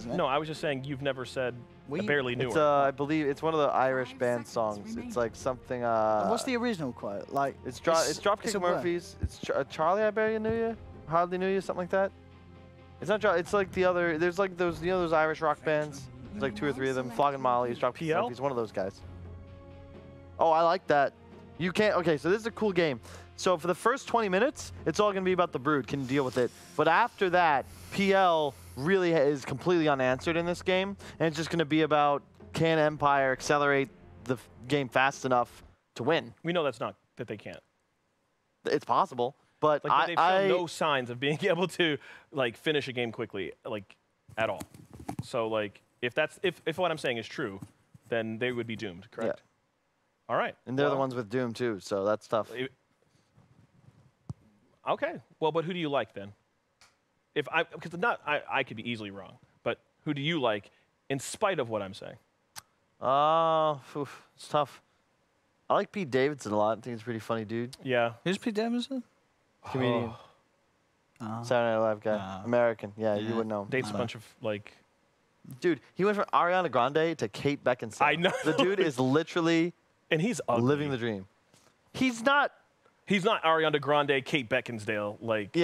isn't it? No, I was just saying you've never said I barely knew It's her. I believe it's one of the Irish band songs. It's like something. What's the original quote? Like It's Dropkick Murphys. It's Charlie, I barely knew you. Hardly knew you, something like that. It's not. It's like the other. There's like those. You know those Irish rock bands. There's like 2 or 3 of them. Flogging Molly's, Dropkick Murphys. One of those guys. Oh, I like that. You can't. Okay, so this is a cool game. So for the first 20 minutes, it's all gonna be about the Brood. Can deal with it. But after that, PL really is completely unanswered in this game, and it's just gonna be about can Empire accelerate the game fast enough to win. We know that they can't. It's possible, but like, they've shown no signs of being able to like finish a game quickly, like at all. So like if what I'm saying is true, then they would be doomed, correct? Yeah. All right. And they're the ones with Doom too, so that's tough. Okay. Well, but who do you like then? Because I could be easily wrong, but who do you like in spite of what I'm saying? It's tough. I like Pete Davidson a lot. I think he's a pretty funny dude. Yeah. Who's Pete Davidson? Comedian. Saturday Night Live guy. American. Yeah, you wouldn't know. Dates a bunch of like. Dude, he went from Ariana Grande to Kate Beckinsale. I know. The dude is literally and he's ugly. Living the dream. He's not. He's not Ariana Grande, Kate Beckinsale, like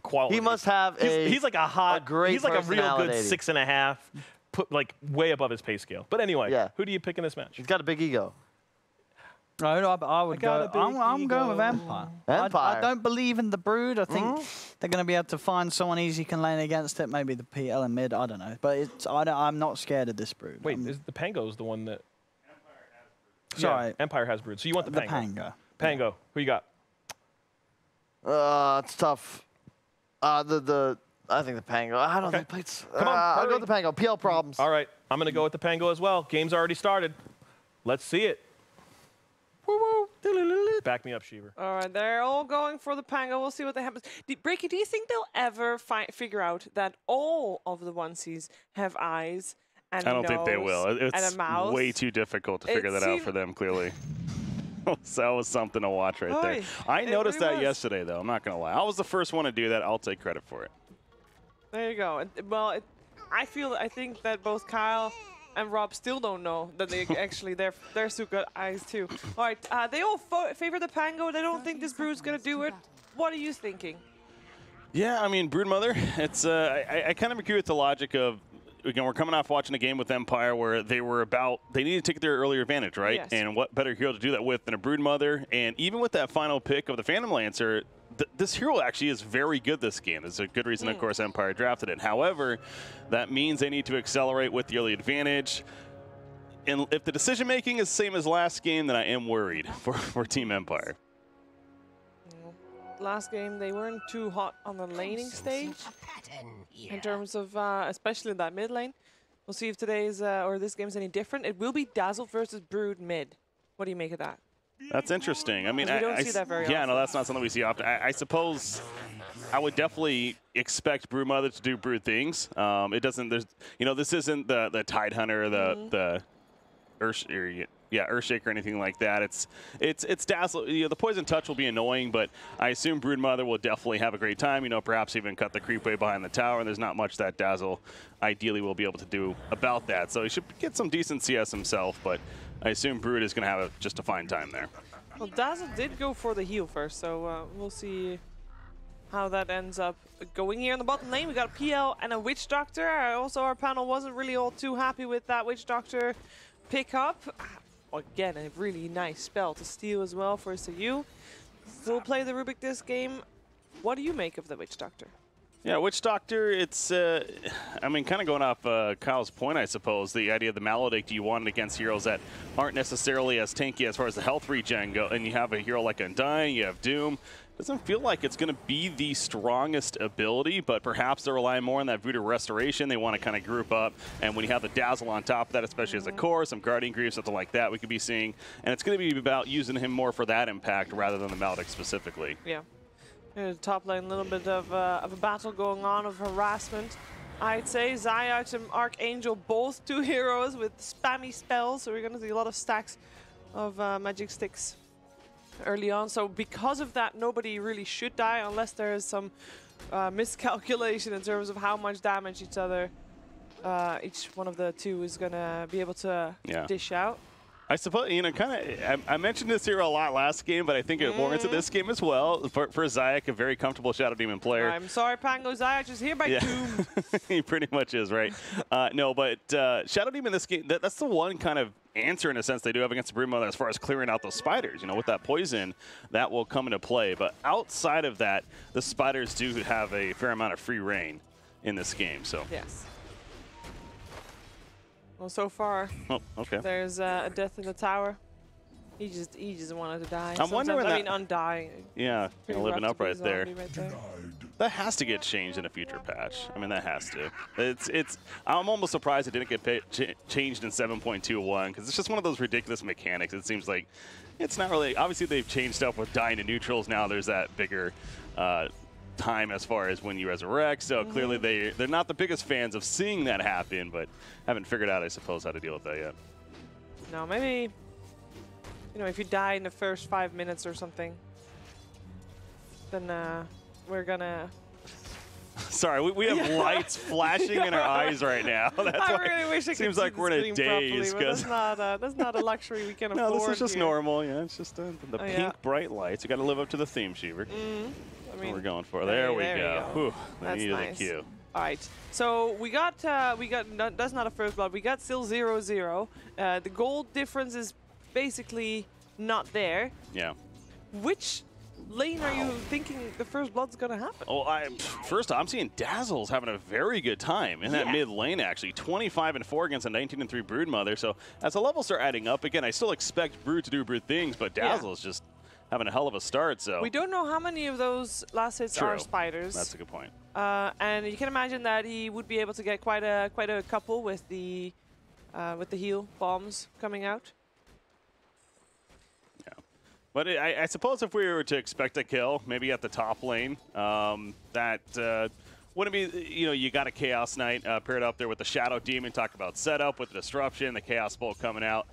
quality. He must have he's like a hot, great he's like a real good personality. 6.5, put like way above his pay scale. But anyway, who do you pick in this match? He's got a big ego. I would go. I'm going with Empire. I don't believe in the Brood. I think they're going to be able to find someone easy can lane against it. Maybe the PL in mid. I don't know. But I'm not scared of this Brood. Wait, is the Pango's the one that? Empire has Brood. Sorry, Empire has Brood. So you want the Pango? Pango. Pango. Who you got? It's tough. I think the Pango. I don't think plates. Come on, I'll go with the Pango. PL problems. All right, I'm going to go with the Pango as well. Game's already started. Let's see it. Woo woo. Back me up, Sheever. All right, they're all going for the Pango. We'll see what happens. Breaky, do you think they'll ever figure out that all of the onesies have eyes and I don't think they will. It's way too difficult to figure that out for them, clearly. So that was something to watch right there. I noticed that yesterday, though. I'm not going to lie. I was the first one to do that. I'll take credit for it. There you go. Well, I think that both Kyle and Rob still don't know that they actually they're so good eyes too. All right, they all favor the Pango. They don't think this Brood's going to do it. What are you thinking? Yeah, I mean, Broodmother. It's I kind of agree with the logic of. Again, we're coming off watching a game with Empire where they needed to take their earlier advantage, right? Yes. And what better hero to do that with than a Broodmother? And even with that final pick of the Phantom Lancer, this hero actually is very good this game. There's a good reason, of course, Empire drafted it. However, that means they need to accelerate with the early advantage. And if the decision-making is the same as last game, then I am worried for Team Empire. Last game, they weren't too hot on the laning stage in terms of, especially that mid lane. We'll see if today's or this game's any different. It will be Dazzle versus Brood mid. What do you make of that? That's interesting. I mean, we don't see that very often. Yeah, no, that's not something we see often. I suppose I would definitely expect Broodmother to do Brood things. It doesn't. There's, this isn't the Tidehunter, the Earthshaker or anything like that. It's Dazzle. The Poison Touch will be annoying, but I assume Broodmother will definitely have a great time. Perhaps even cut the creep way behind the tower, and there's not much that Dazzle ideally will be able to do about that. So he should get some decent CS himself, but I assume Brood is going to have just a fine time there. Well, Dazzle did go for the heal first, so we'll see how that ends up going here in the bottom lane. We got a PL and a Witch Doctor. Also, our panel wasn't really all too happy with that Witch Doctor pickup. Again, a really nice spell to steal as well for SAU. We'll play the Rubik this game. What do you make of the Witch Doctor? Yeah, Witch Doctor, it's, I mean, kind of going off Kyle's point, I suppose, the idea of the Maledict, you want it against heroes that aren't necessarily as tanky as far as the health regen go, and you have a hero like Undying, you have Doom. Doesn't feel like it's going to be the strongest ability, but perhaps they're relying more on that Voodoo Restoration. They want to kind of group up, and when you have the Dazzle on top of that, especially as a core, some Guardian Greaves, something like that we could be seeing, and it's going to be about using him more for that impact rather than the Maledict specifically. Yeah. Top lane, a little bit of a battle going on, of harassment. I'd say Zayat and Archangel, both two heroes with spammy spells, so we're going to see a lot of stacks of magic sticks early on. So because of that, nobody really should die unless there is some miscalculation in terms of how much damage each other each one of the two is going to be able to dish out. I suppose, you know, I mentioned this hero a lot last game, but I think it warrants it this game as well. For Zayak, a very comfortable Shadow Demon player. I'm sorry, Pango. Zayak is hereby doomed. He pretty much is, right? No, but Shadow Demon this game, that's the one kind of answer in a sense they do have against the Broodmother as far as clearing out those spiders. You know, with that poison, that will come into play. But outside of that, the spiders do have a fair amount of free reign in this game. So yes. Well, so far, there's a death in the tower. He just wanted to die. I'm wondering I mean, undying. Yeah, living upright there. Right there. That has to get changed in a future patch. I mean, that has to. I'm almost surprised it didn't get changed in 7.21 because it's just one of those ridiculous mechanics. It seems like it's not really. Obviously, they've changed stuff with dying to neutrals. Now there's that bigger time as far as when you resurrect. So clearly they're not the biggest fans of seeing that happen, but haven't figured out, I suppose, how to deal with that yet. No, maybe, you know, if you die in the first 5 minutes or something, then we're gonna... Sorry, we have lights flashing in our eyes right now. That's I really wish I could seems like we're in a daze. That's not a luxury we can afford. No, this is just normal. Yeah, it's just the pink yeah. bright lights. You got to live up to the theme, Sheever. I mean, what we're going for. There we go. Whew, that's nice. The cue. All right, so we got that's not a first blood. We got still 0-0. The gold difference is basically not there. Yeah. Which lane are you thinking the first blood's gonna happen? Oh, first I'm seeing Dazzle's having a very good time in that mid lane. Actually, 25-4 against a 19-3 Broodmother. So as the levels start adding up, again, I still expect Brood to do Brood things, but Dazzle's just having a hell of a start. So we don't know how many of those last hits are spiders. That's a good point. And you can imagine that he would be able to get quite a couple with the heal bombs coming out. Yeah, but I suppose if we were to expect a kill, maybe at the top lane, that wouldn't be. You know, you got a Chaos Knight paired up there with the Shadow Demon. Talk about setup with the Disruption, the Chaos Bolt coming out.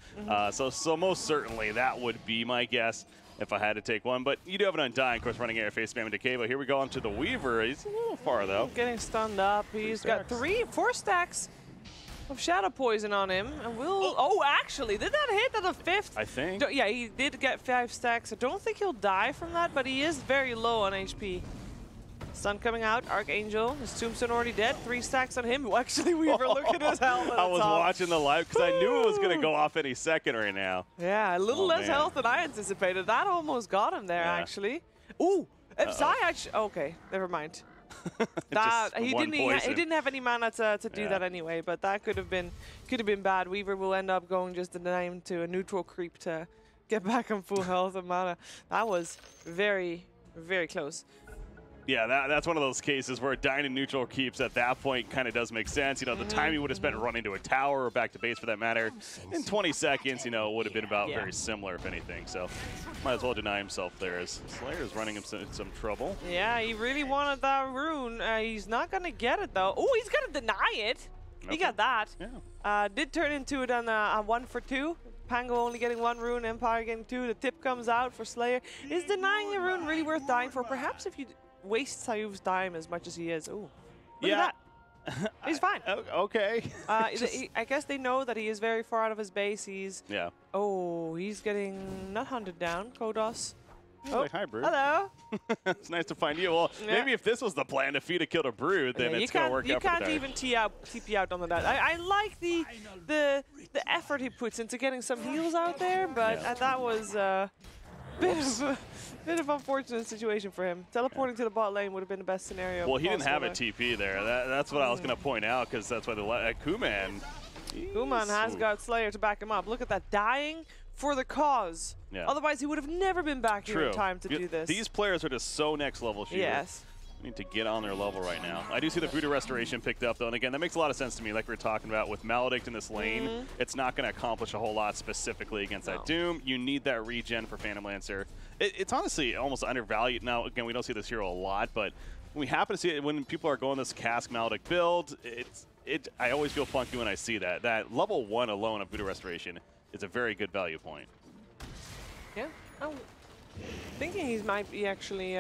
So most certainly that would be my guess if I had to take one. But you do have an Undying, of course, running air face spamming Decay. But here we go onto the Weaver. He's a little far, though. Getting stunned up. He's got 4 stacks of Shadow Poison on him. And we'll... Oh, actually, did that hit at the 5th? I think. Yeah, he did get 5 stacks. I don't think he'll die from that, but he is very low on HP. Stun coming out, Archangel, his Tombstone already dead, 3 stacks on him. Actually, Weaver, look at his health at I was top. watching the live because I knew it was going to go off any second right now. Yeah, a little less health than I anticipated. That almost got him there, actually. Ooh, if Zayak... Okay, never mind. He didn't have any mana to do that anyway, but that could have been bad. Weaver will end up going just denying to a neutral creep to get back on full health and mana. That was very, very close. Yeah, that's one of those cases where dying in neutral keeps at that point kind of does make sense. You know, the time he would have spent running to a tower or back to base for that matter, in 20 seconds, you know, would have been about very similar, if anything. So might as well deny himself there as Slayer's running him some trouble. Yeah, he really wanted that rune. He's not going to get it, though. Oh, he's going to deny it. He got that. Yeah. Did turn into it on a 1 for 2. Pango only getting 1 rune, Empire getting 2. The tip comes out for Slayer. Is denying the rune really worth dying for? Perhaps if you waste Sayuv's time as much as he is. Oh, look at that. He's fine. Okay. I guess they know that he is very far out of his base. He's... Yeah. Oh, he's getting not hunted down. Kodos. Oh, like, hi, Brood. Hello. It's nice to find you. Well, maybe if this was the plan to feed a kill to Brood, then it's going to work out. You can't even TP out on that. I like the effort he puts into getting some heals out there, but that was a bit of unfortunate situation for him. Teleporting to the bot lane would have been the best scenario. Well, he didn't have a TP there. That's what I was going to point out, because that's why the Kuman. Kuman has got Slayer to back him up. Look at that, dying for the cause. Yeah. Otherwise, he would have never been back here in time to do this. These players are just so next level. Yes. Need to get on their level right now. I do see the Voodoo Restoration picked up, though, and again, that makes a lot of sense to me, like we were talking about with Maledict in this lane. It's not going to accomplish a whole lot specifically against that Doom. You need that regen for Phantom Lancer. It's honestly almost undervalued. Now, again, we don't see this hero a lot, but when we happen to see it, when people are going this Cask Maledict build, I always feel funky when I see that. That level 1 alone of Voodoo Restoration is a very good value point. Yeah, I'm thinking he might be actually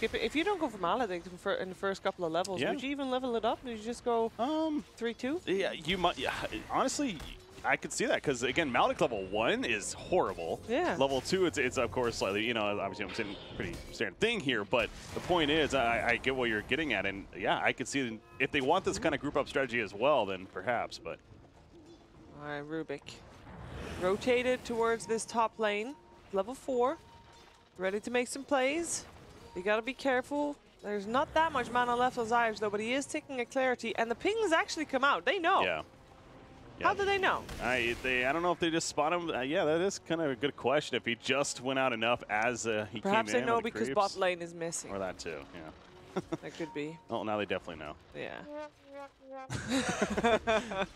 If you don't go for Maledict in the first couple of levels, would you even level it up? Would you just go 3-2? Yeah, you might. Yeah, honestly, I could see that because again, Maledict level 1 is horrible. Yeah. Level 2, it's of course slightly. Obviously I'm saying pretty standard thing here, but the point is, I get what you're getting at, and yeah, I could see if they want this kind of group up strategy as well, then perhaps. But all right, Rubik, rotated towards this top lane, level 4, ready to make some plays. You gotta be careful. There's not that much mana left on Zyres though, but he is taking a clarity, and the pings actually come out. They know. Yeah. How do they know? I don't know if they just spot him. Yeah, that is kind of a good question. If he just went out enough as he came in. Perhaps they know because bot lane is missing. Or that too, yeah. That could be. Oh, now they definitely know. Yeah.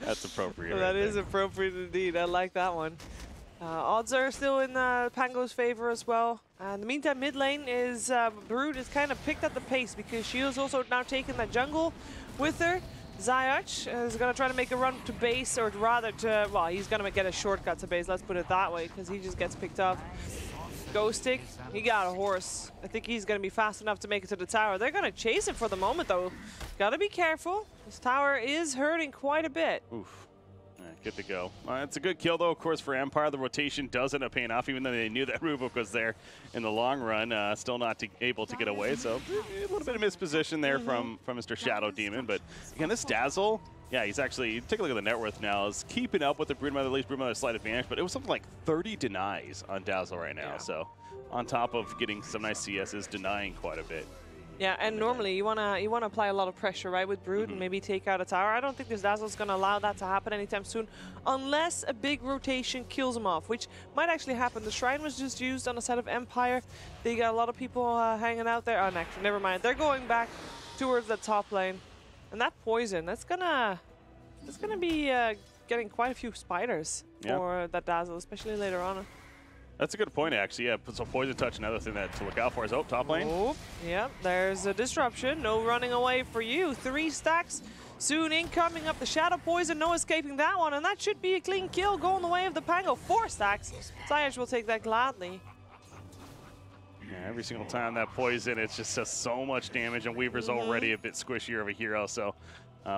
That's appropriate. That is appropriate indeed. I like that one. Odds are still in Pango's favor as well. In the meantime, mid lane is Brood has kind of picked up the pace because she is also now taking that jungle with her. Zayach is going to try to make a run to base, or rather to, well, he's going to get a shortcut to base, let's put it that way, because he just gets picked up. Ghostic, he got a horse. I think he's going to be fast enough to make it to the tower. They're going to chase him for the moment, though. Got to be careful. This tower is hurting quite a bit. Oof. Yeah, good to go. It's a good kill, though, of course, for Empire. The rotation does end up paying off, even though they knew that Rubik was there in the long run. Still not able to get away, so a little bit of misposition there from Mr. Shadow Demon. But, again, this Dazzle, yeah, he's actually, take a look at the net worth now, is keeping up with the Broodmother, at least Broodmother's slight advantage, but it was something like 30 denies on Dazzle right now. Yeah. So, on top of getting some nice CSs, denying quite a bit. Yeah, and normally you wanna apply a lot of pressure, right, with Brood and maybe take out a tower. I don't think this Dazzle's gonna allow that to happen anytime soon, unless a big rotation kills him off, which might actually happen. The Shrine was just used on the side of Empire. They got a lot of people hanging out there. Oh, never mind. They're going back towards the top lane, and that poison, that's gonna be getting quite a few spiders for that Dazzle, especially later on. That's a good point, actually. Yeah, so Poison Touch, another thing to look out for is, top lane. Oh, yeah, there's a disruption. No running away for you. 3 stacks soon incoming up the Shadow Poison. No escaping that one, and that should be a clean kill going the way of the Pango. 4 stacks. Zayach will take that gladly. Yeah, every single time that Poison, it's just does so much damage, and Weaver's already a bit squishier of a hero, so...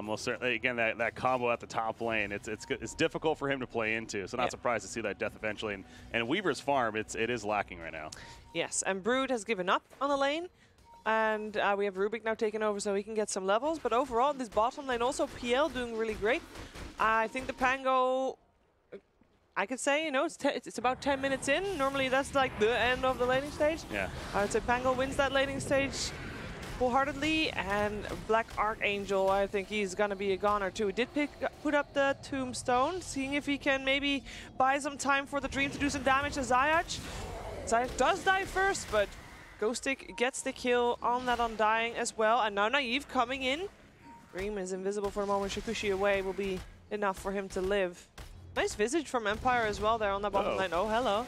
most certainly, again, that combo at the top lane, it's difficult for him to play into. So not surprised to see that death eventually. And Weaver's farm, it is lacking right now. Yes, and Brood has given up on the lane. And we have Rubik now taking over so he can get some levels. But overall, this bottom lane, also PL doing really great. I think the Pango, I could say, it's about 10 minutes in. Normally that's like the end of the laning stage. Yeah. I would say Pango wins that laning stage wholeheartedly, and Black Archangel, I think he's gonna be a goner too. He did put up the tombstone, seeing if he can maybe buy some time for the Dream to do some damage to Zayach. Zayach does die first, but Ghostic gets the kill on that Undying as well, and now Naive coming in. Dream is invisible for a moment. Shikushi away will be enough for him to live. Nice visage from Empire as well there on the bottom lane. Oh, hello.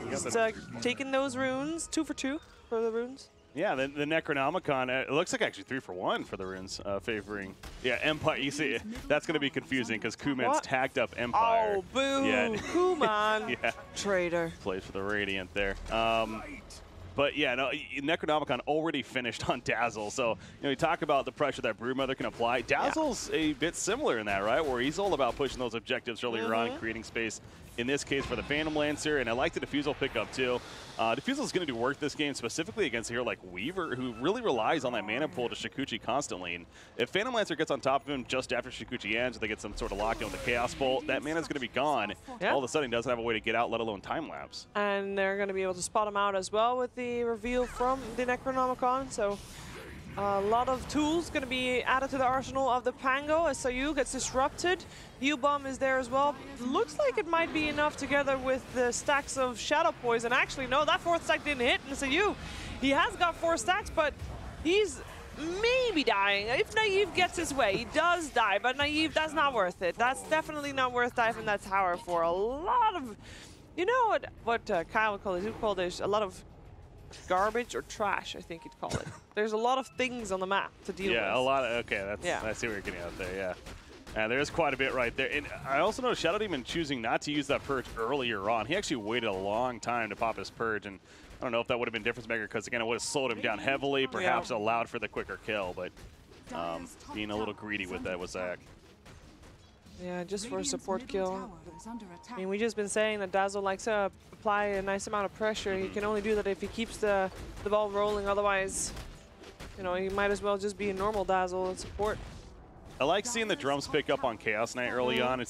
Just taking those runes, 2 for 2 for the runes. Yeah, the Necronomicon, it looks like actually 3 for 1 for the runes, favoring. Yeah, Empire, you see, that's going to be confusing because Kuman's tagged up Empire. Oh, boo! Yeah. Kuman, traitor. Plays for the Radiant there. But yeah, no, Necronomicon already finished on Dazzle, so you talk about the pressure that Broodmother can apply. Dazzle's a bit similar in that, right? Where he's all about pushing those objectives earlier on and creating space. In this case for the Phantom Lancer, and I like the Diffusal pickup too. Diffusal is going to do work this game, specifically against a hero like Weaver, who really relies on that mana pool to Shikuchi constantly. And if Phantom Lancer gets on top of him just after Shikuchi ends, or they get some sort of lock-in with the Chaos Bolt, that mana is going to be gone. All of a sudden, he doesn't have a way to get out, let alone time-lapse. And they're going to be able to spot him out as well with the reveal from the Necronomicon, so... a lot of tools going to be added to the arsenal of the Pango as Sayu gets disrupted. Heal Bomb is there as well. Looks like it might be enough together with the stacks of Shadow Poison. Actually, no, that 4th stack didn't hit. And Sayu, he has got 4 stacks, but he's maybe dying. If Naive gets his way, he does die, but Naive, that's not worth it. That's definitely not worth diving that tower for. A lot of, you know what Kyle would call it? He would call this a lot of garbage or trash, I think you'd call it. There's a lot of things on the map to deal with. Yeah, a lot of, okay, I see what you're getting out there, yeah. There is quite a bit right there. And I also noticed Shadow Demon choosing not to use that Purge earlier on. He actually waited a long time to pop his Purge, and I don't know if that would have been difference maker because, again, it would have slowed him down heavily, perhaps allowed for the quicker kill, but being a little greedy with that was Zach. Yeah, just for a support kill. I mean, we've just been saying that Dazzle likes to apply a nice amount of pressure. He can only do that if he keeps the ball rolling. Otherwise, you know, he might as well just be a normal Dazzle and support. I like seeing the drums pick up on Chaos Knight early on.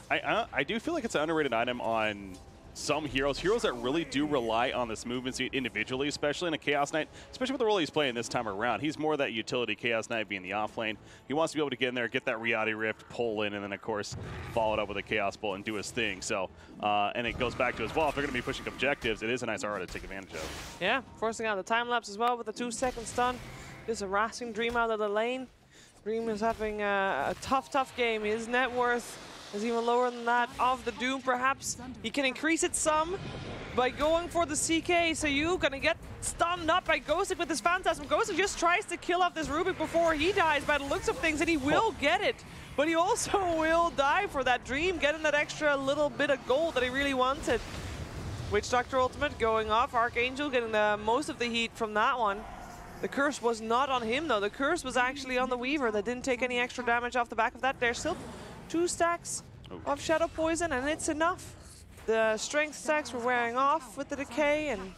I do feel like it's an underrated item on some heroes that really do rely on this movement speed individually, especially in a Chaos Knight, especially with the role he's playing this time around. He's more that utility Chaos Knight being the off lane. He wants to be able to get in there, get that reality rift, pull in, and then, of course, follow it up with a Chaos Bolt and do his thing. So, and it goes back to as well, if they're going to be pushing objectives, it is a nice aura to take advantage of. Yeah, forcing out the time lapse as well with the 2-second stun. Just harassing Dream out of the lane. Dream is having a tough game. His net worth is even lower than that of the Doom, perhaps. He can increase it some by going for the CK. So you gonna get stunned up by Ghostic with his Phantasm. Ghostic just tries to kill off this Rubik before he dies by the looks of things, and he will get it. But he also will die for that Dream, getting that extra little bit of gold that he really wanted. Witch Doctor ultimate going off. Archangel getting the most of the heat from that one. The curse was not on him, though. The curse was actually on the Weaver that didn't take any extra damage off the back of that. There's still 2 stacks of Shadow Poison, and it's enough. The strength stacks were wearing off with the decay, and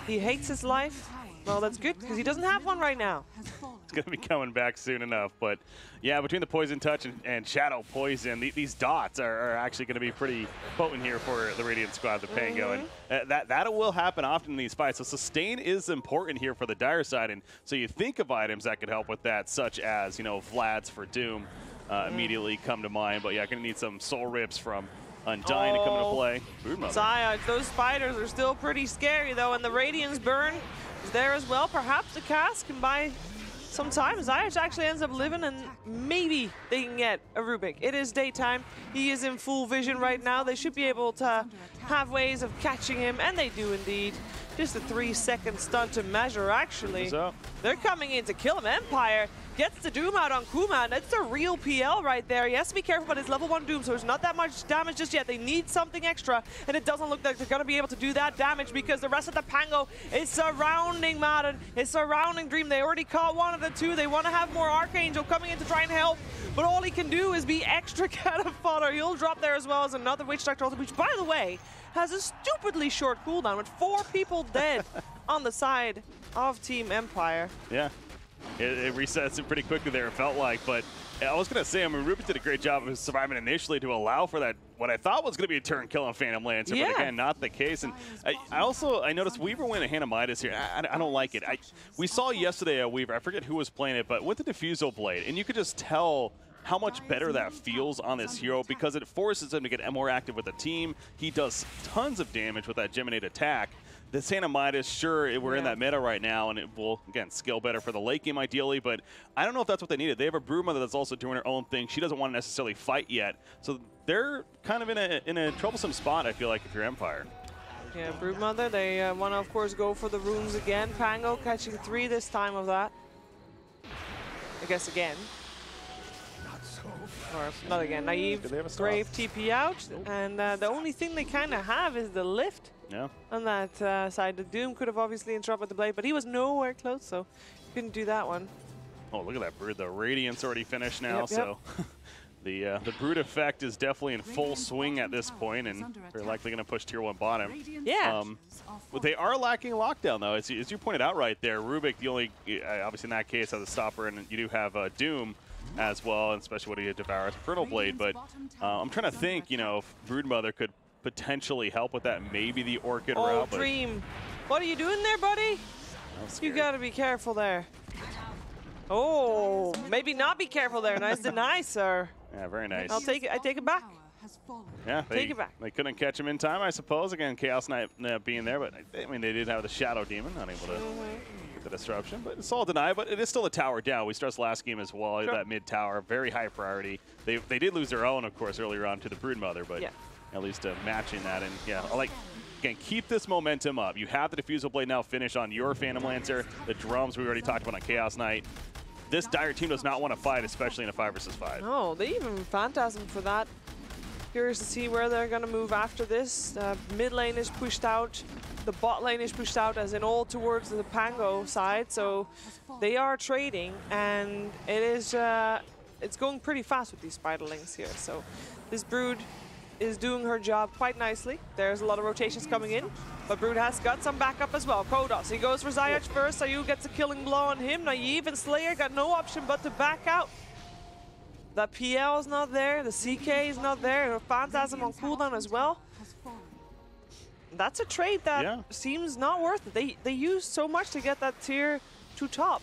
he hates his life. Well, that's good, because he doesn't have one right now. It's going to be coming back soon enough. But, yeah, between the Poison Touch and Shadow Poison, these dots are actually going to be pretty potent here for the Radiant squad, the Pango. And that will happen often in these fights. So sustain is important here for the Dire side. And so you think of items that could help with that, such as, you know, Vlad's for Doom immediately come to mind. But, yeah, going to need some Soul Rips from Undying to come into play. Zayaj, those spiders are still pretty scary, though. And the Radiant's burn is there as well. Perhaps the cast can buy some time. Zayaj actually ends up living, and maybe they can get a Rubik. It is daytime. He is in full vision right now. They should be able to have ways of catching him, and they do indeed. Just a 3-second stun to measure, actually. They're coming in to kill him. Empire gets the Doom out on Kuma, and it's a real PL right there. He has to be careful, but it's level 1 Doom, so there's not that much damage just yet. They need something extra, and it doesn't look like they're going to be able to do that damage because the rest of the Pango is surrounding Madden. It's surrounding Dream. They already caught one of the 2. They want to have more Archangel coming in to try and help, but all he can do is be extra cannon fodder. He'll drop there as well as another Witch Doctor ultimate, which, by the way, has a stupidly short cooldown with 4 people dead on the side of Team Empire. Yeah. It resets it pretty quickly there, it felt like. But I was going to say, I mean, Rubik did a great job of surviving initially to allow for that, what I thought was going to be a turn kill on Phantom Lancer, but again, not the case. And I noticed Weaver went a Hannah Midas here. I don't like it. We saw yesterday a Weaver, I forget who was playing it, but with the Diffusal Blade, and you could just tell how much better that feels on this hero because it forces him to get more active with the team. He does tons of damage with that Geminate attack. The Santa Midas, sure, we're in that meta right now, and it will, again, scale better for the late game ideally, but I don't know if that's what they needed. They have a Broodmother that's also doing her own thing. She doesn't want to necessarily fight yet, so they're kind of in a troublesome spot, I feel like, if you're Empire. Yeah, Broodmother, they want to, of course, go for the runes again. Pango catching 3 this time of that. I guess again. Or not again. Naive, Grave, TP out, and the only thing they kind of have is the lift. Yeah. On that side, the Doom could have obviously interrupted the blade, but he was nowhere close, so couldn't do that one. Oh, look at that Brood. The Radiant's already finished now, so the Brood effect is definitely in full swing at this point, and they're likely going to push Tier 1 bottom. Yeah. But they are lacking lockdown, though. As you pointed out right there, Rubik, the only, obviously in that case, has a stopper, and you do have Doom as well, and especially what he devours Infernal Blade. But I'm trying to think, you know, if Broodmother could potentially help with that, maybe the Orchid route. Oh, Dream. What are you doing there, buddy? You got to be careful there. Oh, maybe not be careful there. Nice deny, sir. Yeah, very nice. I'll take it. I take it back. Yeah, take it back. They couldn't catch him in time, I suppose. Again, Chaos Knight being there, but I mean, they did have the Shadow Demon, unable to get the disruption. But it's all deny, but it is still a tower down. We stressed last game as well, that mid tower, very high priority. They did lose their own, of course, earlier on to the Broodmother, but at least matching that. And yeah, I like, again, keep this momentum up. You have the Diffusal Blade now finish on your Phantom Lancer. The drums we already talked about on Chaos Knight. This Dire team does not want to fight, especially in a 5 versus 5. No, they even Phantasm for that Curious to see where they're going to move after this. Mid lane is pushed out. The bot lane is pushed out, as in all towards the Pango side. So they are trading, and it is it's going pretty fast with these spiderlings here. So this Brood is doing her job quite nicely. There's a lot of rotations coming in, but Brood has got some backup as well. Kodos, he goes for ZyODPixel first. Sayu gets a killing blow on him. Naive and Slayer got no option but to back out. That PL is not there, the CK is not there, Phantasm on cooldown as well. That's a trade that seems not worth it. They used so much to get that tier 2 top.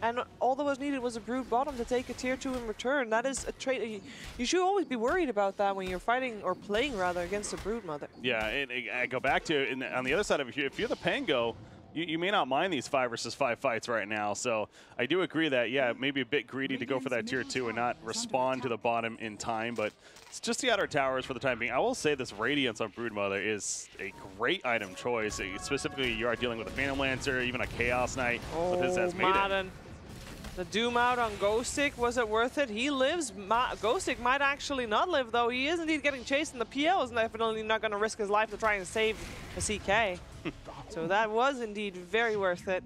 And all that was needed was a Brood bottom to take a tier 2 in return. That is a trade. You should always be worried about that when you're fighting, or playing rather, against a Brood mother. Yeah, and I go back to, on the other side of it, if you're the Pango, you may not mind these 5 versus 5 fights right now. So I do agree that, yeah, maybe a bit greedy to go for that tier 2 and not respond to the bottom in time, but it's just the outer towers for the time being. I will say this Radiance on Broodmother is a great item choice. Specifically, you are dealing with a Phantom Lancer, even a Chaos Knight with his as maiden. The Doom out on Ghostic, was it worth it? He lives. Ghostic might actually not live, though. He is indeed getting chased, and the PL is definitely not going to risk his life to try and save the CK. So that was indeed very worth it.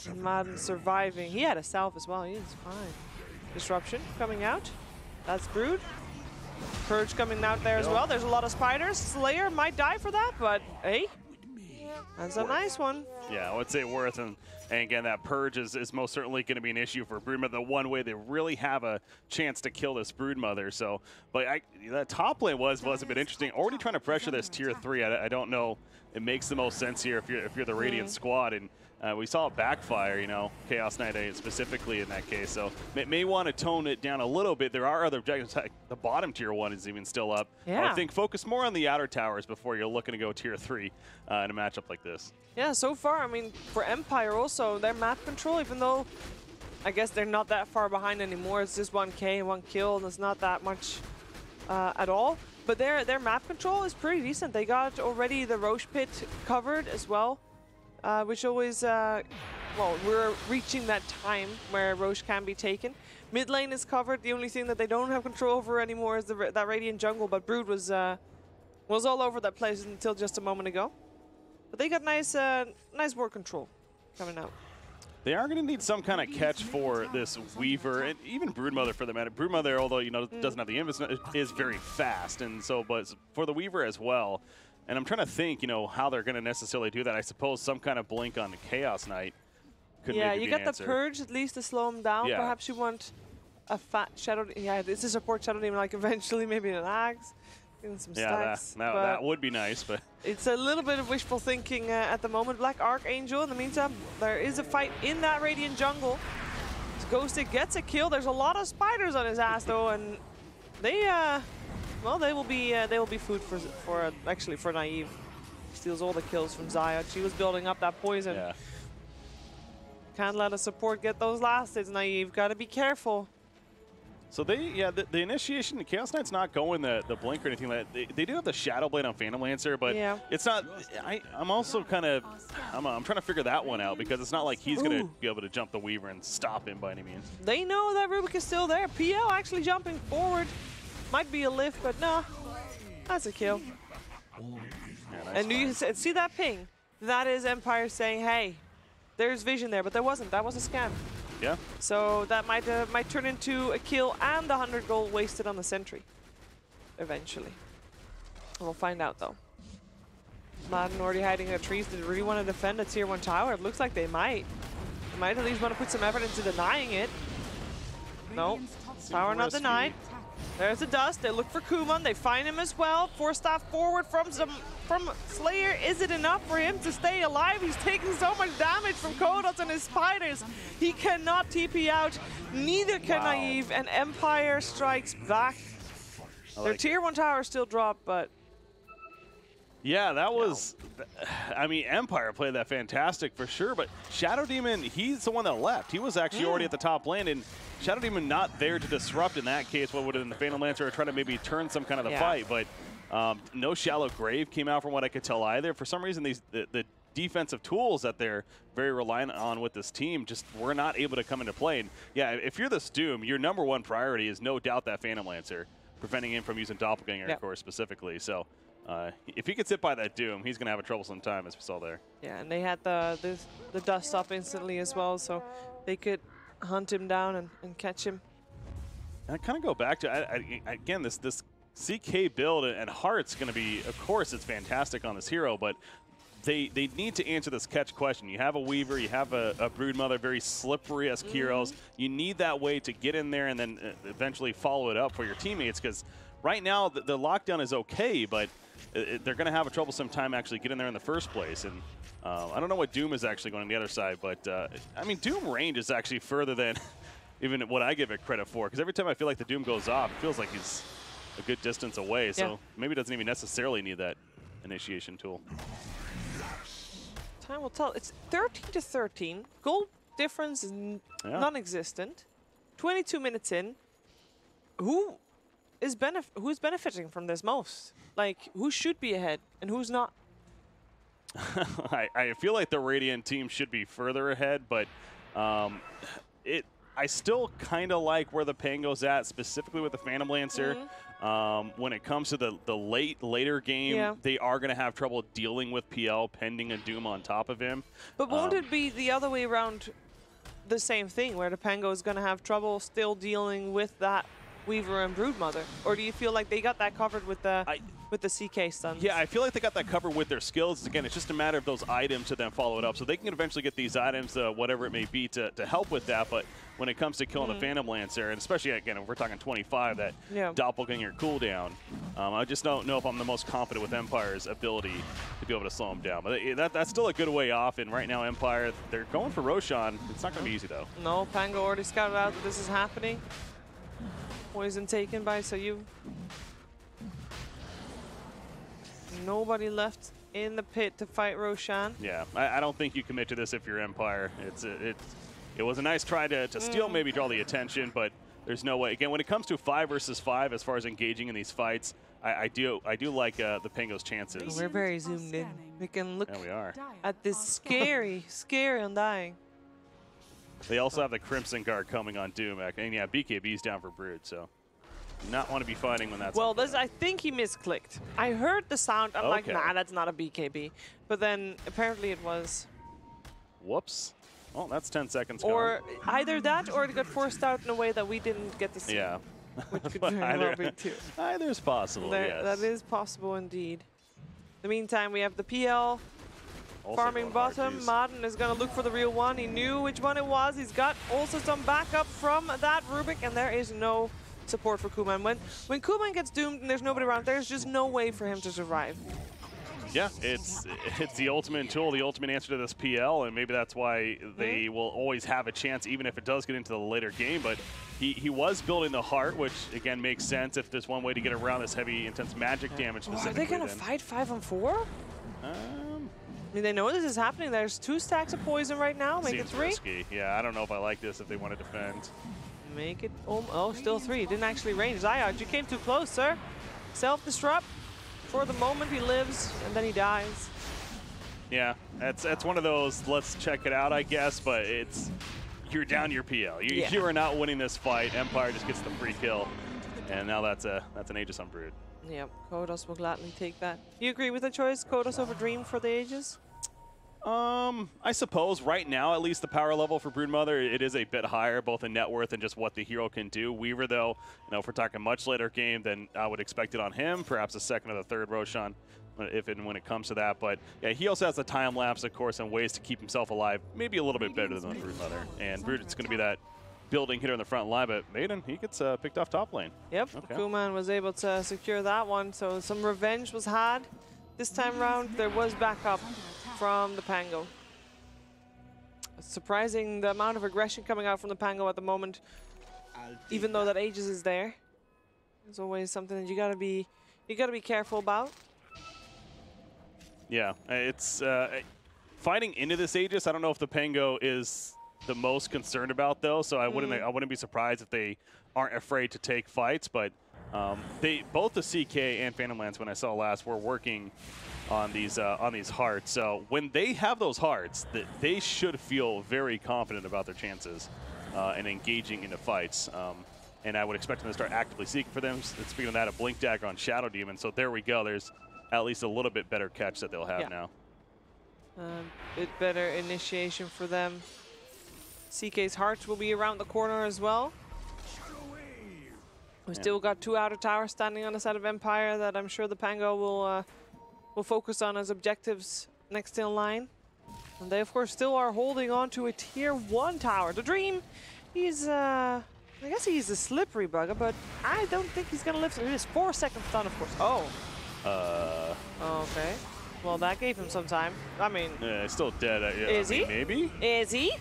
And Madden surviving. He had a self as well. He is fine. Disruption coming out. That's Brood. Purge coming out there as well. There's a lot of spiders. Slayer might die for that, but hey, that's a nice one. Yeah, I would say worth. And again, that Purge is most certainly going to be an issue for Broodmother. The one way they really have a chance to kill this Broodmother. So, but that top lane was a bit interesting. Already trying to pressure this tier 3. I don't know. It makes the most sense here if you're the Radiant squad, and we saw it backfire. You know, Chaos Knight specifically in that case. So may want to tone it down a little bit. There are other objectives. The bottom tier 1 is even still up. Yeah. I think focus more on the outer towers before you're looking to go tier 3 in a matchup like this. Yeah, so far, I mean, for Empire also, their map control, even though I guess they're not that far behind anymore. It's just 1K and 1 kill, and it's not that much at all. But their map control is pretty decent. They got already the Roche Pit covered as well, which always, well, we're reaching that time where Roche can be taken. Mid lane is covered. The only thing that they don't have control over anymore is that Radiant jungle, but Brood was all over that place until just a moment ago. But they got nice board control coming out. They are going to need some kind of catch for this Weaver, and even Broodmother for the matter. Broodmother, although doesn't have the invis, is very fast, and so but for the Weaver as well. And I'm trying to think, how they're going to necessarily do that. I suppose some kind of blink on the Chaos Knight could maybe you be got an answer. the Purge at least to slow him down. Yeah. Perhaps you want a fat Shadow. Yeah, this is a support Shadow Demon, like eventually maybe an Axe. Some stacks, that would be nice, but it's a little bit of wishful thinking at the moment. Black Archangel, in the meantime, there is a fight in that Radiant jungle. Ghostic gets a kill. There's a lot of spiders on his ass though, and they will be food for Naive. Steals all the kills from ZyODPixel. She was building up that poison. yeah. Can't let a support get those last hits, Naive. Gotta be careful. So the initiation, the Chaos Knight's not going the blink or anything like that. They do have the Shadow Blade on Phantom Lancer, but it's not. I'm also kind of I'm trying to figure that one out, because it's not like he's going to be able to jump the Weaver and stop him by any means. They know that Rubik is still there. PL actually jumping forward. Might be a lift, but no. That's a kill. Yeah, nice and you see that ping? That is Empire saying, hey, there's vision there, but there wasn't. That was a scam. Yeah. So that might turn into a kill and 100 gold wasted on the sentry. Eventually. We'll find out though. Madden already hiding in the trees. Did they really want to defend a tier 1 tower? It looks like they might. They might at least want to put some effort into denying it. No. Tower not denied. There's the dust. They look for Kuman. They find him as well. 4-staff forward from Slayer. Is it enough for him to stay alive? He's taking so much damage from Kodos and his spiders. He cannot TP out. Neither can Naive. And Empire strikes back. Their tier 1 tower still dropped, but... Yeah, that was... I mean, Empire played that fantastic for sure, but Shadow Demon, he's the one that left. He was actually already at the top lane, and Shadow Demon not there to disrupt in that case what would have been the Phantom Lancer or try to maybe turn some kind of the fight, but no Shallow Grave came out from what I could tell either. For some reason, the defensive tools that they're very reliant on with this team just were not able to come into play. And yeah, if you're this Doom, your #1 priority is no doubt that Phantom Lancer. preventing him from using Doppelganger, of course, specifically. So if he gets hit by that Doom, he's going to have a troublesome time, as we saw there. Yeah, and they had the dust up instantly as well, so they could hunt him down and catch him. And I kind of go back to, again, this CK build and Heart's going to be, of course, it's fantastic on this hero, but they need to answer this catch question. You have a Weaver, you have a Broodmother, very slippery-esque heroes. You need that way to get in there and then eventually follow it up for your teammates, because right now the lockdown is okay, but they're going to have a troublesome time actually getting there in the first place. And I don't know what Doom is actually going on the other side, but I mean, Doom range is actually further than even what I give it credit for, because every time I feel like the Doom goes off, it feels like he's a good distance away, so maybe it doesn't even necessarily need that initiation tool. Time will tell. It's 13-13. Goal difference is non-existent. 22 minutes in. Who's benefiting from this most? Like, who should be ahead and who's not? I feel like the Radiant team should be further ahead, but I still kind of like where the Pango's at, specifically with the Phantom Lancer. When it comes to the later game, they are going to have trouble dealing with PL pending a Doom on top of him. But won't it be the other way around, the same thing, where the Pango is going to have trouble still dealing with that Weaver and Broodmother? Or do you feel like they got that covered with the CK stuns? Yeah, I feel like they got that covered with their skills. Again, it's just a matter of those items to then follow it up. So they can eventually get these items, whatever it may be, to help with that. But when it comes to killing the Phantom Lancer, and especially, again, if we're talking 25, that Doppelganger cooldown, I just don't know if I'm the most confident with Empire's ability to be able to slow him down. But that's still a good way off. And right now, Empire, they're going for Roshan. It's not going to be easy, though. No, Pango already scouted out that this is happening. Poison taken by Sayu. Nobody left in the pit to fight Roshan. Yeah, I don't think you commit to this if you're Empire. It was a nice try to steal, maybe draw the attention, but there's no way. Again, when it comes to 5 versus 5, as far as engaging in these fights, I do like the Pango's chances. We're very zoomed in. We can look at this scary Undying. They also have the Crimson Guard coming on Doom, and yeah, BKB's down for Brood, so do not want to be fighting when that's. Well, I think he misclicked. I heard the sound. I'm like, nah, that's not a BKB. But then apparently it was. Whoops. Well, that's 10 seconds. Or either that, or it got forced out in a way that we didn't get to see. Yeah. Which could very well be too. Either's possible. Yes. That is possible indeed. In the meantime, we have the PL. Also farming bottom. Madden is going to look for the real one. He knew which one it was. He's got also some backup from that Rubik, and there is no support for Kuman. When Kuman gets doomed and there's nobody around, there's just no way for him to survive. Yeah, it's the ultimate tool, the ultimate answer to this PL, and maybe that's why they will always have a chance, even if it does get into the later game. But he was building the Heart, which, again, makes sense if there's one way to get around this heavy, intense magic damage specifically. Are they going to fight 5-on-4? I mean, they know this is happening. There's 2 stacks of poison right now. Make it 3. Risky. Yeah, I don't know if I like this if they want to defend. Make it. Oh, still 3. Didn't actually range. Zyod, you came too close, sir. Self-destruct. For the moment, he lives, and then he dies. Yeah, that's one of those, let's check it out, I guess, but you're down your PL. You are not winning this fight. Empire just gets the free kill, and now that's an Aegis on Brood. Yep, Kodos will gladly take that. Do you agree with the choice, Kodos over Dream for the Aegis? I suppose right now, at least the power level for Broodmother, it is a bit higher, both in net worth and just what the hero can do. Weaver, though, if we're talking much later game, then I would expect it on him, perhaps a second or the third Roshan, if and when it comes to that. But yeah, he also has the time lapse, of course, and ways to keep himself alive, maybe a little bit better than Broodmother. And Brood, it's going to be that building hitter in the front line, but Maiden, he gets picked off top lane. Yep, Kuman was able to secure that one, so some revenge was had. This time around, there was backup from the Pango. It's surprising the amount of aggression coming out from the Pango at the moment, even though that Aegis is there. It's always something that you gotta be careful about. Yeah, it's fighting into this Aegis. I don't know if the Pango is the most concerned about, though, so I wouldn't be surprised if they aren't afraid to take fights. But both the CK and Phantom Lance, when I saw last, were working on these hearts. So when they have those hearts, they should feel very confident about their chances in engaging into fights. and I would expect them to start actively seeking for them. And speaking of that, a Blink Dagger on Shadow Demon. So there we go. There's at least a little bit better catch that they'll have now. Bit better initiation for them. CK's Heart will be around the corner as well. We still got 2 outer towers standing on the side of Empire that I'm sure the Pango will focus on as objectives next in line. And they, of course, still are holding on to a tier 1 tower. The Dream, he's, I guess he's a slippery bugger, but I don't think he's going to live through this 4-second stun, of course. Oh. Okay. Well, that gave him some time. I mean... Yeah, he's still dead. Is he? Maybe? Is he?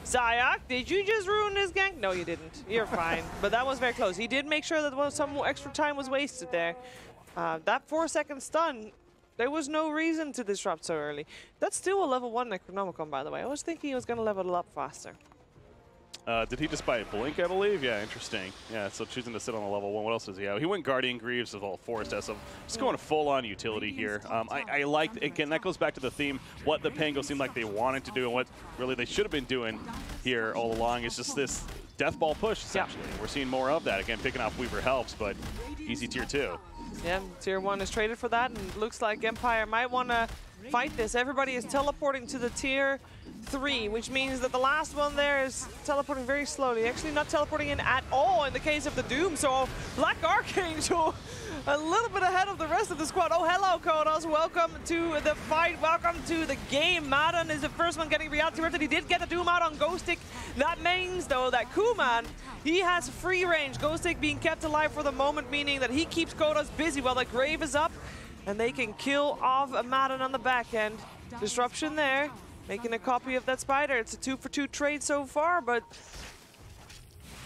Zayak, did you just ruin this gank? No, you didn't. You're fine. But that was very close. He did make sure that some extra time was wasted there. That 4-second stun, there was no reason to disrupt so early. That's still a level 1 Necronomicon, by the way. I was thinking he was going to level it up faster. Did he just buy a Blink, I believe? Yeah, interesting. Yeah, so choosing to sit on a level 1. What else does he have? He went Guardian Greaves with all Forest S. So just going full-on utility here. I like, again, that goes back to the theme, what the Pango seemed like they wanted to do and what really they should have been doing here all along is just this death ball push, essentially. Yeah. We're seeing more of that. Again, picking off Weaver helps, but easy tier 2. Yeah, tier 1 is traded for that, and it looks like Empire might want to fight this. Everybody is teleporting to the tier 3, which means that the last one there is teleporting very slowly. Actually not teleporting in at all in the case of the Doom. So Black Archangel a little bit ahead of the rest of the squad. Oh, hello, Kodos. Welcome to the fight. Welcome to the game. Madden is the first one getting reality ripped. He did get the Doom out on Ghostic. That means, though, that Kuman, he has free range. Ghostic being kept alive for the moment, meaning that he keeps Kodos busy while the Grave is up. And they can kill off Madden on the back end. Disruption there. Making a copy of that Spider. It's a 2-for-2 trade so far, but...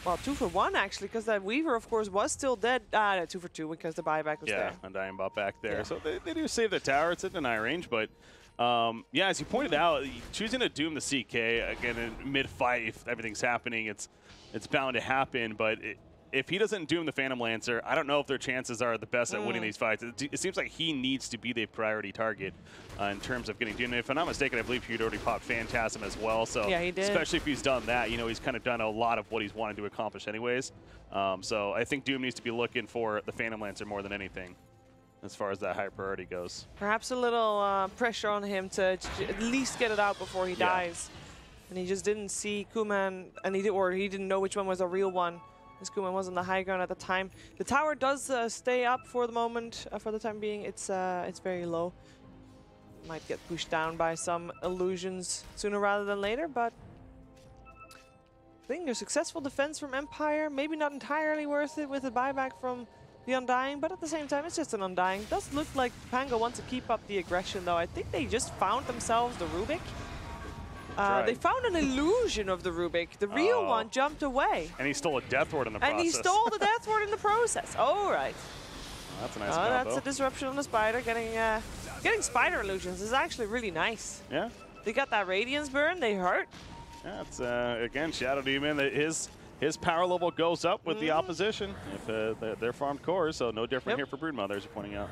Well, 2-for-1 actually, because that Weaver, of course, was still dead. 2-for-2 because the buyback was there. Yeah, Undying bot back there. Yeah. So they do save the tower. It's in deny range, but... yeah, as you pointed out, choosing to Doom the CK, again, in mid-fight, if everything's happening, it's bound to happen, but... If he doesn't Doom the Phantom Lancer, I don't know if their chances are the best at winning these fights. It seems like he needs to be the priority target in terms of getting Doom. If I'm not mistaken, I believe he'd already popped Phantasm as well. So yeah, he did. Especially if he's done that, you know, he's kind of done a lot of what he's wanted to accomplish anyways. So I think Doom needs to be looking for the Phantom Lancer more than anything as far as that high priority goes. Perhaps a little pressure on him to at least get it out before he dies. And he just didn't see Kuman, and he didn't know which one was a real one. This Kuman was on the high ground at the time. The tower does stay up for the moment. For the time being, it's very low. Might get pushed down by some illusions sooner rather than later, but I think a successful defense from Empire. Maybe not entirely worth it with the buyback from the Undying, but at the same time, it's just an Undying. It does look like Pango wants to keep up the aggression, though. I think they just found themselves the Rubik. They found an illusion of the Rubik. The real one jumped away. And he stole a Death Ward in the process. And he stole the Death Ward in the process. All right. Well, that's a nice combo. That's a disruption on the Spider. Getting Spider illusions is actually really nice. Yeah. They got that Radiance burn. They hurt. Yeah, it's, again, Shadow Demon. His power level goes up with the opposition if they're farmed cores, so no different here for Broodmother, as you're pointing out.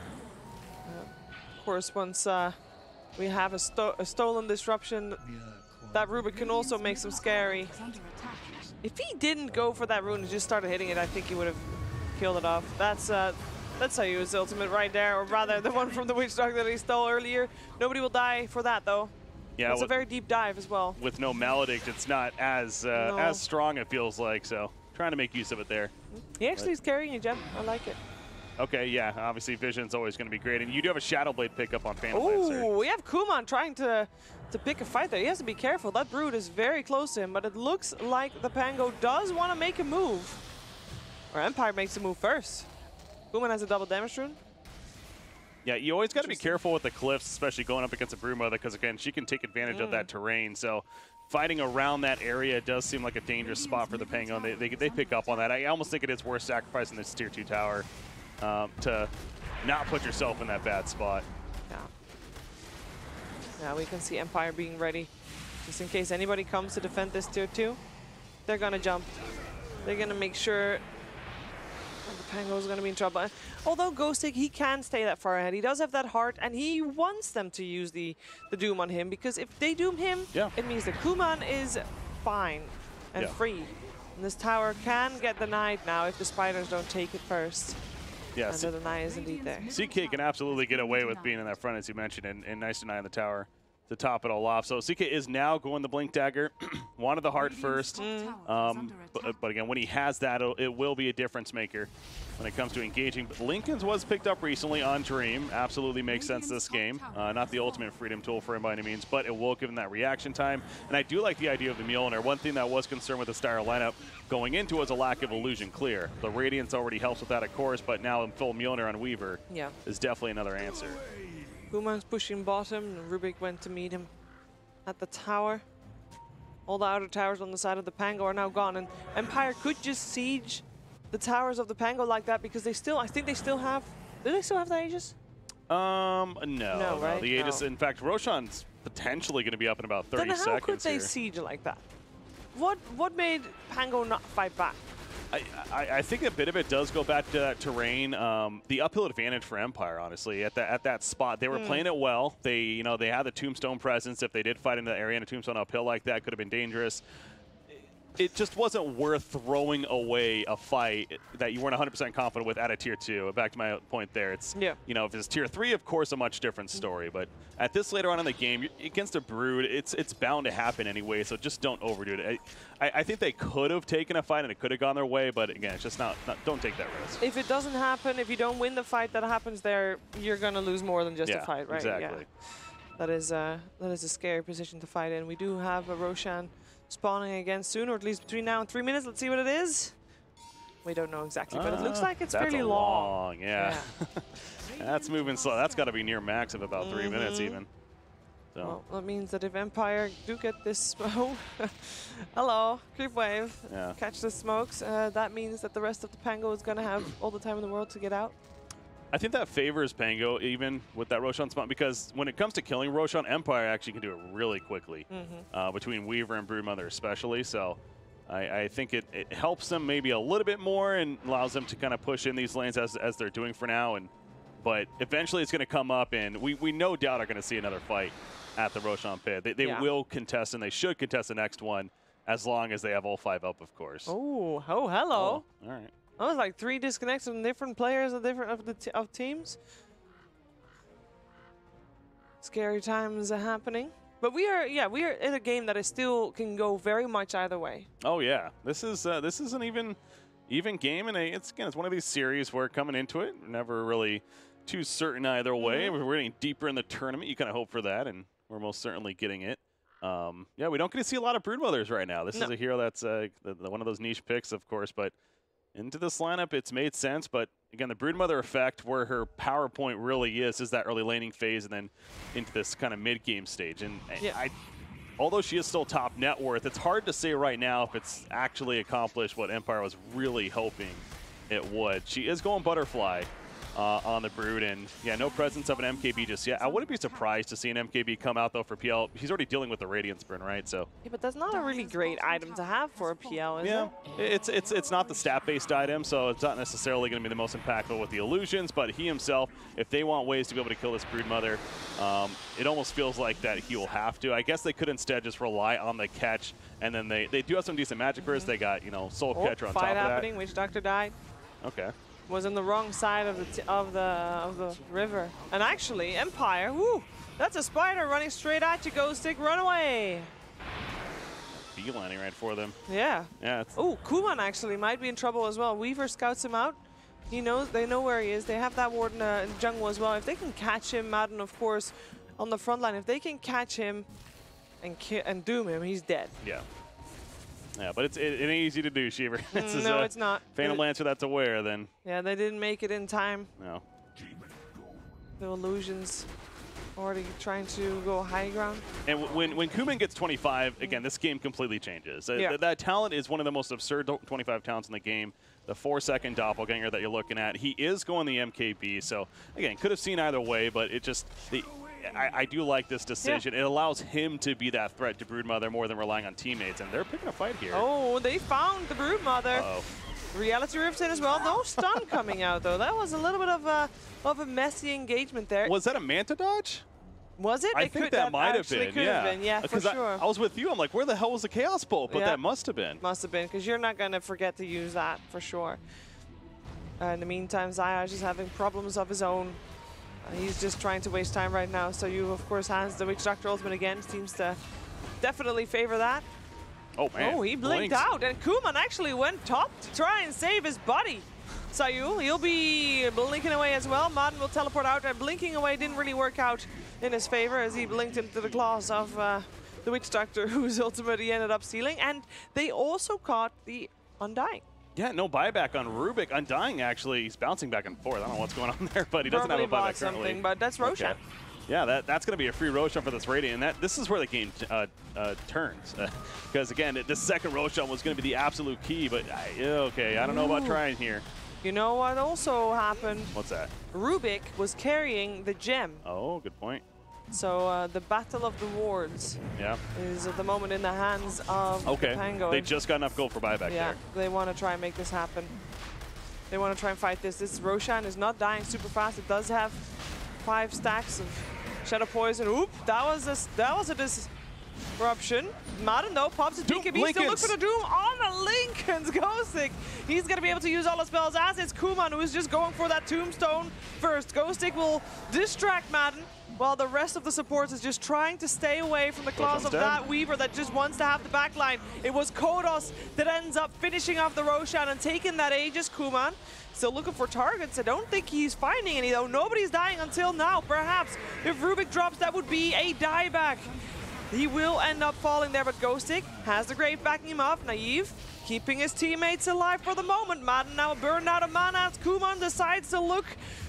Of course, once we have a stolen disruption, that Rubik can also make some scary. If he didn't go for that rune and just started hitting it, I think he would have killed it off. That's how you use ultimate right there, or rather the one from the Witch Doctor that he stole earlier. Nobody will die for that, though. Yeah, it's a very deep dive as well. With no Maledict, it's not as strong, it feels like, so trying to make use of it there. He actually is carrying a gem. I like it. Okay, yeah, obviously Vision's always going to be great, and you do have a Shadow Blade pickup on Phantom Lancer. Ooh, we have Kuman trying to pick a fight there. He has to be careful. That Brood is very close to him, but it looks like the Pango does want to make a move. Or Empire makes a move first. Kuman has a double damage rune. Yeah, you always got to be careful with the cliffs, especially going up against a Broodmother, because again, she can take advantage of that terrain. So fighting around that area does seem like a dangerous spot for the Pango, and they pick up on that. I almost think it is worth sacrificing this tier 2 tower to not put yourself in that bad spot. Yeah. Yeah, we can see Empire being ready. Just in case anybody comes to defend this tier 2, they're going to jump. They're going to make sure the Pango is going to be in trouble. Although Ghostic, he can stay that far ahead. He does have that heart, and he wants them to use the Doom on him, because if they Doom him, it means that Kuman is fine and free. And this tower can get denied now if the spiders don't take it first. Yes. And the deny is indeed there. CK can absolutely get away with being in that front, as you mentioned, and nice deny on the tower to top it all off. So CK is now going the Blink Dagger. Wanted the heart first. But again, when he has that, it will be a difference maker when it comes to engaging. But Lincoln's was picked up recently on Dream. Absolutely makes sense this game. Not the ultimate freedom tool for him by any means, but it will give him that reaction time. And I do like the idea of the Mjolnir. One thing that was concerned with the Styra lineup going into was a lack of illusion clear. The Radiance already helps with that, of course, but now in full Mjolnir on Weaver is definitely another answer. Puma's pushing bottom, and Rubik went to meet him at the tower. All the outer towers on the side of the Pango are now gone, and Empire could just siege the towers of the Pango like that because they still, I think they still have, do they still have the Aegis? No, right? The Aegis, in fact, Roshan's potentially going to be up in about 30 seconds Then how could they here. siege like that? What made Pango not fight back? I think a bit of it does go back to that terrain. The uphill advantage for Empire, honestly, at that spot, they were playing it well. They had the Tombstone presence. If they did fight in the area and a Tombstone uphill like that, could have been dangerous. It just wasn't worth throwing away a fight that you weren't 100% confident with at a tier 2. Back to my point there, it's if it's tier 3, of course, a much different story. But at this later on in the game, against a Brood, it's bound to happen anyway. So just don't overdo it. I think they could have taken a fight and it could have gone their way, but again, it's just not. Don't take that risk. If it doesn't happen, if you don't win the fight that happens there, you're gonna lose more than just a fight, right? Exactly. Yeah. That is a scary position to fight in. We do have a Roshan spawning again soon, or at least between now and 3 minutes. Let's see what it is. We don't know exactly, but it looks like it's fairly long. Yeah. That's moving slow. That's got to be near max of about 3 minutes even. So. Well, that means that if Empire do get this smoke, hello, creep wave, catch the smokes, that means that the rest of the Pango is going to have all the time in the world to get out. I think that favors Pango even with that Roshan spawn, because when it comes to killing Roshan, Empire actually can do it really quickly between Weaver and Broodmother especially. So I think it helps them maybe a little bit more and allows them to kind of push in these lanes as they're doing for now. But eventually it's going to come up, and we no doubt are going to see another fight at the Roshan pit. They will contest, and they should contest the next one as long as they have all 5 up, of course. Oh, hello. Oh, all right. That was like 3 disconnects from different players of teams. Scary times are happening. But we are in a game that is still can go very much either way. Oh yeah, this is an even game, and it's one of these series where coming into it, never really too certain either way. We're getting deeper in the tournament. You kind of hope for that, and we're most certainly getting it. Yeah, we don't get to see a lot of Broodmothers right now. This is a hero that's one of those niche picks, of course, but into this lineup, it's made sense. But again, the Broodmother effect, where her power point really is that early laning phase and then into this kind of mid-game stage. And although she is still top net worth, it's hard to say right now if it's actually accomplished what Empire was really hoping it would. She is going Butterfly on the Brood, and no presence of an MKB just yet. I wouldn't be surprised to see an MKB come out though for PL. He's already dealing with the Radiance burn, right? So but that's not a really great item to have for a PL, is it? It's not the stat-based item, so it's not necessarily going to be the most impactful with the illusions. But he himself, if they want ways to be able to kill this Broodmother, it almost feels like that he will have to. I guess they could instead just rely on the catch, and then they do have some decent magic bursts. They got Soul Catcher on top of that. Fight happening. Witch Doctor died. Okay. Was on the wrong side of the river. And actually, Empire, that's a spider running straight at you, Ghost Stick, run away. Beelining right for them. Yeah. Yeah. Kuman actually might be in trouble as well. Weaver scouts him out. They know where he is. They have that ward in the jungle as well. If they can catch him, Madden, of course, on the front line, if they can catch him and doom him, he's dead. Yeah. Yeah, but it ain't easy to do, Sheever. No, it's not. Phantom Lancer that's aware, then. Yeah, they didn't make it in time. No. The illusions already trying to go high ground. And when Kuman gets 25, again, this game completely changes. That talent is one of the most absurd 25 talents in the game. The 4-second doppelganger that you're looking at. He is going the MKB, so again, could have seen either way, but it just I do like this decision. It allows him to be that threat to Broodmother more than relying on teammates, and they're picking a fight here. Oh, they found the Broodmother. Reality Rift in as well. No stun coming out though. That was a little bit of a messy engagement there. Was that a Manta dodge? Was it? I think that might have been, yeah, for sure. I was with you. I'm like, where the hell was the Chaos Bolt? But that must have been. Must have been, because you're not going to forget to use that, for sure. In the meantime, Zayaj is having problems of his own. He's just trying to waste time right now. So you, of course, has the Witch Doctor ultimate again. Seems to definitely favor that. Oh, man. Oh, he blinked out. And Kuman actually went top to try and save his buddy. Sayul, he'll be blinking away as well. Madden will teleport out, and blinking away didn't really work out in his favor as he blinked into the claws of the Witch Doctor, whose ultimate he ended up stealing. And they also caught the Undying. Yeah, no buyback on Rubik. Undying, actually, he's bouncing back and forth. I don't know what's going on there, but he doesn't have a buyback currently. But that's Roshan. Okay. Yeah, that's going to be a free Roshan for this Radiant, and this is where the game turns. Because, again, this second Roshan was going to be the absolute key, but, okay, I don't know about trying here. You know what also happened? What's that? Rubik was carrying the gem. Oh, good point. So the Battle of the Wards is at the moment in the hands of the Pango. They just got enough gold for buyback there. Yeah, they want to try and make this happen. They want to try and fight this. This Roshan is not dying super fast. It does have 5 stacks of Shadow Poison. Oop, that was a disruption. Madden though pops his BKB, still look for the Doom on the Linken's Ghostic. He's going to be able to use all his spells as it's Kuman who is just going for that Tombstone first. Ghostic will distract Madden, while the rest of the supports is just trying to stay away from the claws of that Weaver that just wants to have the backline. It was Kodos that ends up finishing off the Roshan and taking that Aegis. Kuman still looking for targets. I don't think he's finding any though. Nobody's dying until now. Perhaps if Rubik drops, that would be a dieback. He will end up falling there, but Ghostic has the Grave backing him up. Naive keeping his teammates alive for the moment. Madden now burned out of mana as Kuman decides to look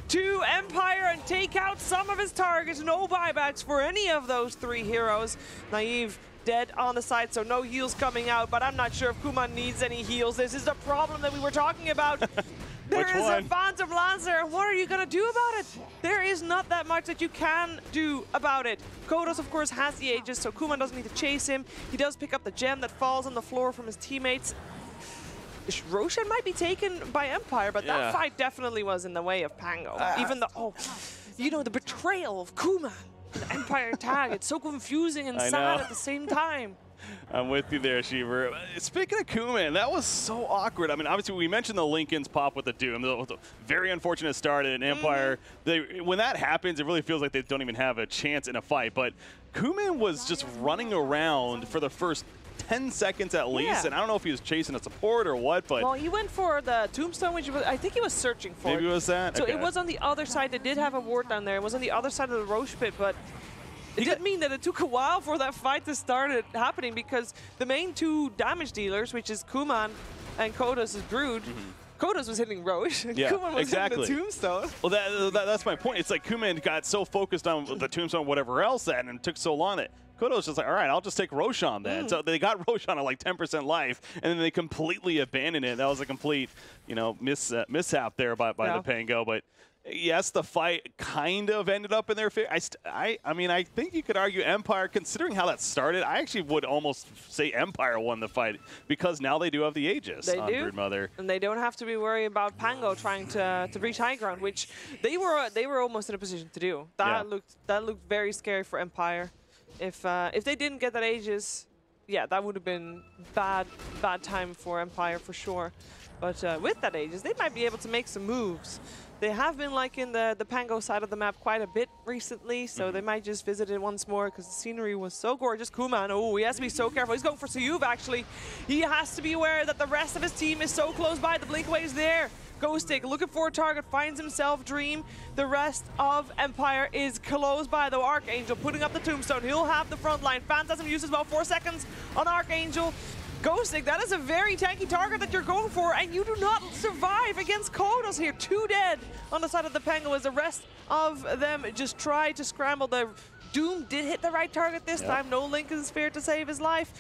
to Empire and take out some of his targets. No buybacks for any of those 3 heroes. Naive dead on the side, so no heals coming out, but I'm not sure if Kuman needs any heals. This is the problem that we were talking about. There is a Phantom Lancer. What are you going to do about it? There is not that much that you can do about it. Kodos, of course, has the Aegis, so Kuman doesn't need to chase him. He does pick up the gem that falls on the floor from his teammates. Roshan might be taken by Empire, but that fight definitely was in the way of Pango. Even though, you know, the betrayal of Kuman, the Empire tag, it's so confusing and sad at the same time. I'm with you there, Sheever. Speaking of Kuman, that was so awkward. I mean, obviously, we mentioned the Linken's pop with the Doom. The very unfortunate start in Empire. When that happens, it really feels like they don't even have a chance in a fight. But Kuman was just running around for the first 10 seconds at least, and I don't know if he was chasing a support or what, but... Well, he went for the Tombstone, which was, I think he was searching for. Maybe it was that? So it was on the other side. They did have a ward down there. It was on the other side of the Roche pit, but it did mean that it took a while for that fight to start happening, because the main 2 damage dealers, which is Kuman and Kodos' Brood, Kodos was hitting Roche, and Kuman was hitting the Tombstone. Well, that's my point. It's like Kuman got so focused on the Tombstone, whatever else, and it took so long that Kodos just like, all right, I'll just take Roshan then. So they got Roshan at like 10% life, and then they completely abandoned it. That was a complete, you know, mishap there by the Pango. But yes, the fight kind of ended up in their favor. I mean, I think you could argue Empire, considering how that started, I actually would almost say Empire won the fight, because now they do have the Aegis on Broodmother. And they don't have to be worried about Pango trying to reach high ground, which they were almost in a position to do. That looked very scary for Empire. If they didn't get that Aegis, that would have been bad time for Empire for sure. But with that Aegis, they might be able to make some moves. They have been like in the Pango side of the map quite a bit recently, so they might just visit it once more because the scenery was so gorgeous. Kuman, oh, he has to be so careful. He's going for Sayuv, actually. He has to be aware that the rest of his team is so close by. The blink away is there. Ghostic looking for a target, finds himself Dream. The rest of Empire is close by, though. Archangel putting up the Tombstone. He'll have the front line. Phantasm uses about 4 seconds on Archangel. Ghostic, that is a very tanky target that you're going for, and you do not survive against Kodos here. 2 dead on the side of the Pango as the rest of them just try to scramble. The Doom did hit the right target this time. No Linken's Sphere to save his life.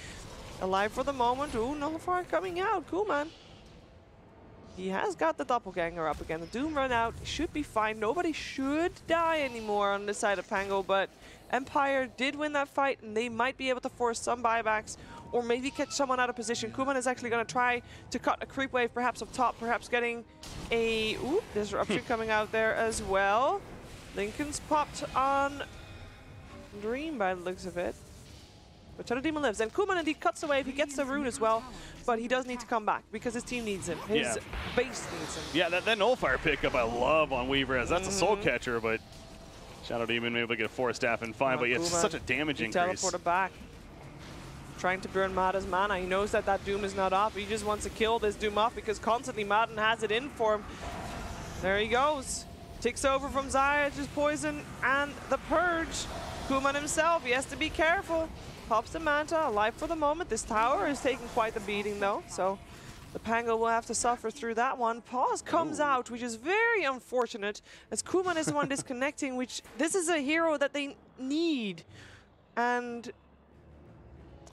Alive for the moment. Ooh, Nullifier coming out. Cool, man. He has got the Doppelganger up again. The Doom run out. Should be fine. Nobody should die anymore on this side of Pango, but Empire did win that fight, and they might be able to force some buybacks or maybe catch someone out of position. Kuman is actually going to try to cut a creep wave, perhaps up top, perhaps getting a disruption coming out there as well. Linken's popped on Dream by the looks of it. But Shadow Demon lives, and Kuman indeed cuts away if he gets the rune as well, but he does need to come back because his team needs him. His base needs him. Yeah, that Nullfire pickup I love on Weaver, as that's a soul catcher, but Shadow Demon able to get a 4-staff and fine, but it's such a damage increase. Teleported back. Trying to burn Madden's mana. He knows that that Doom is not up. He just wants to kill this Doom off because constantly Madden has it in for him. There he goes. Ticks over from WePlay's poison and the Purge. Kuman himself, he has to be careful. Pops the Manta, alive for the moment. This tower is taking quite the beating though, so the Pango will have to suffer through that one. Pause comes out, which is very unfortunate, as Kuman is the one disconnecting, which this is a hero that they need. And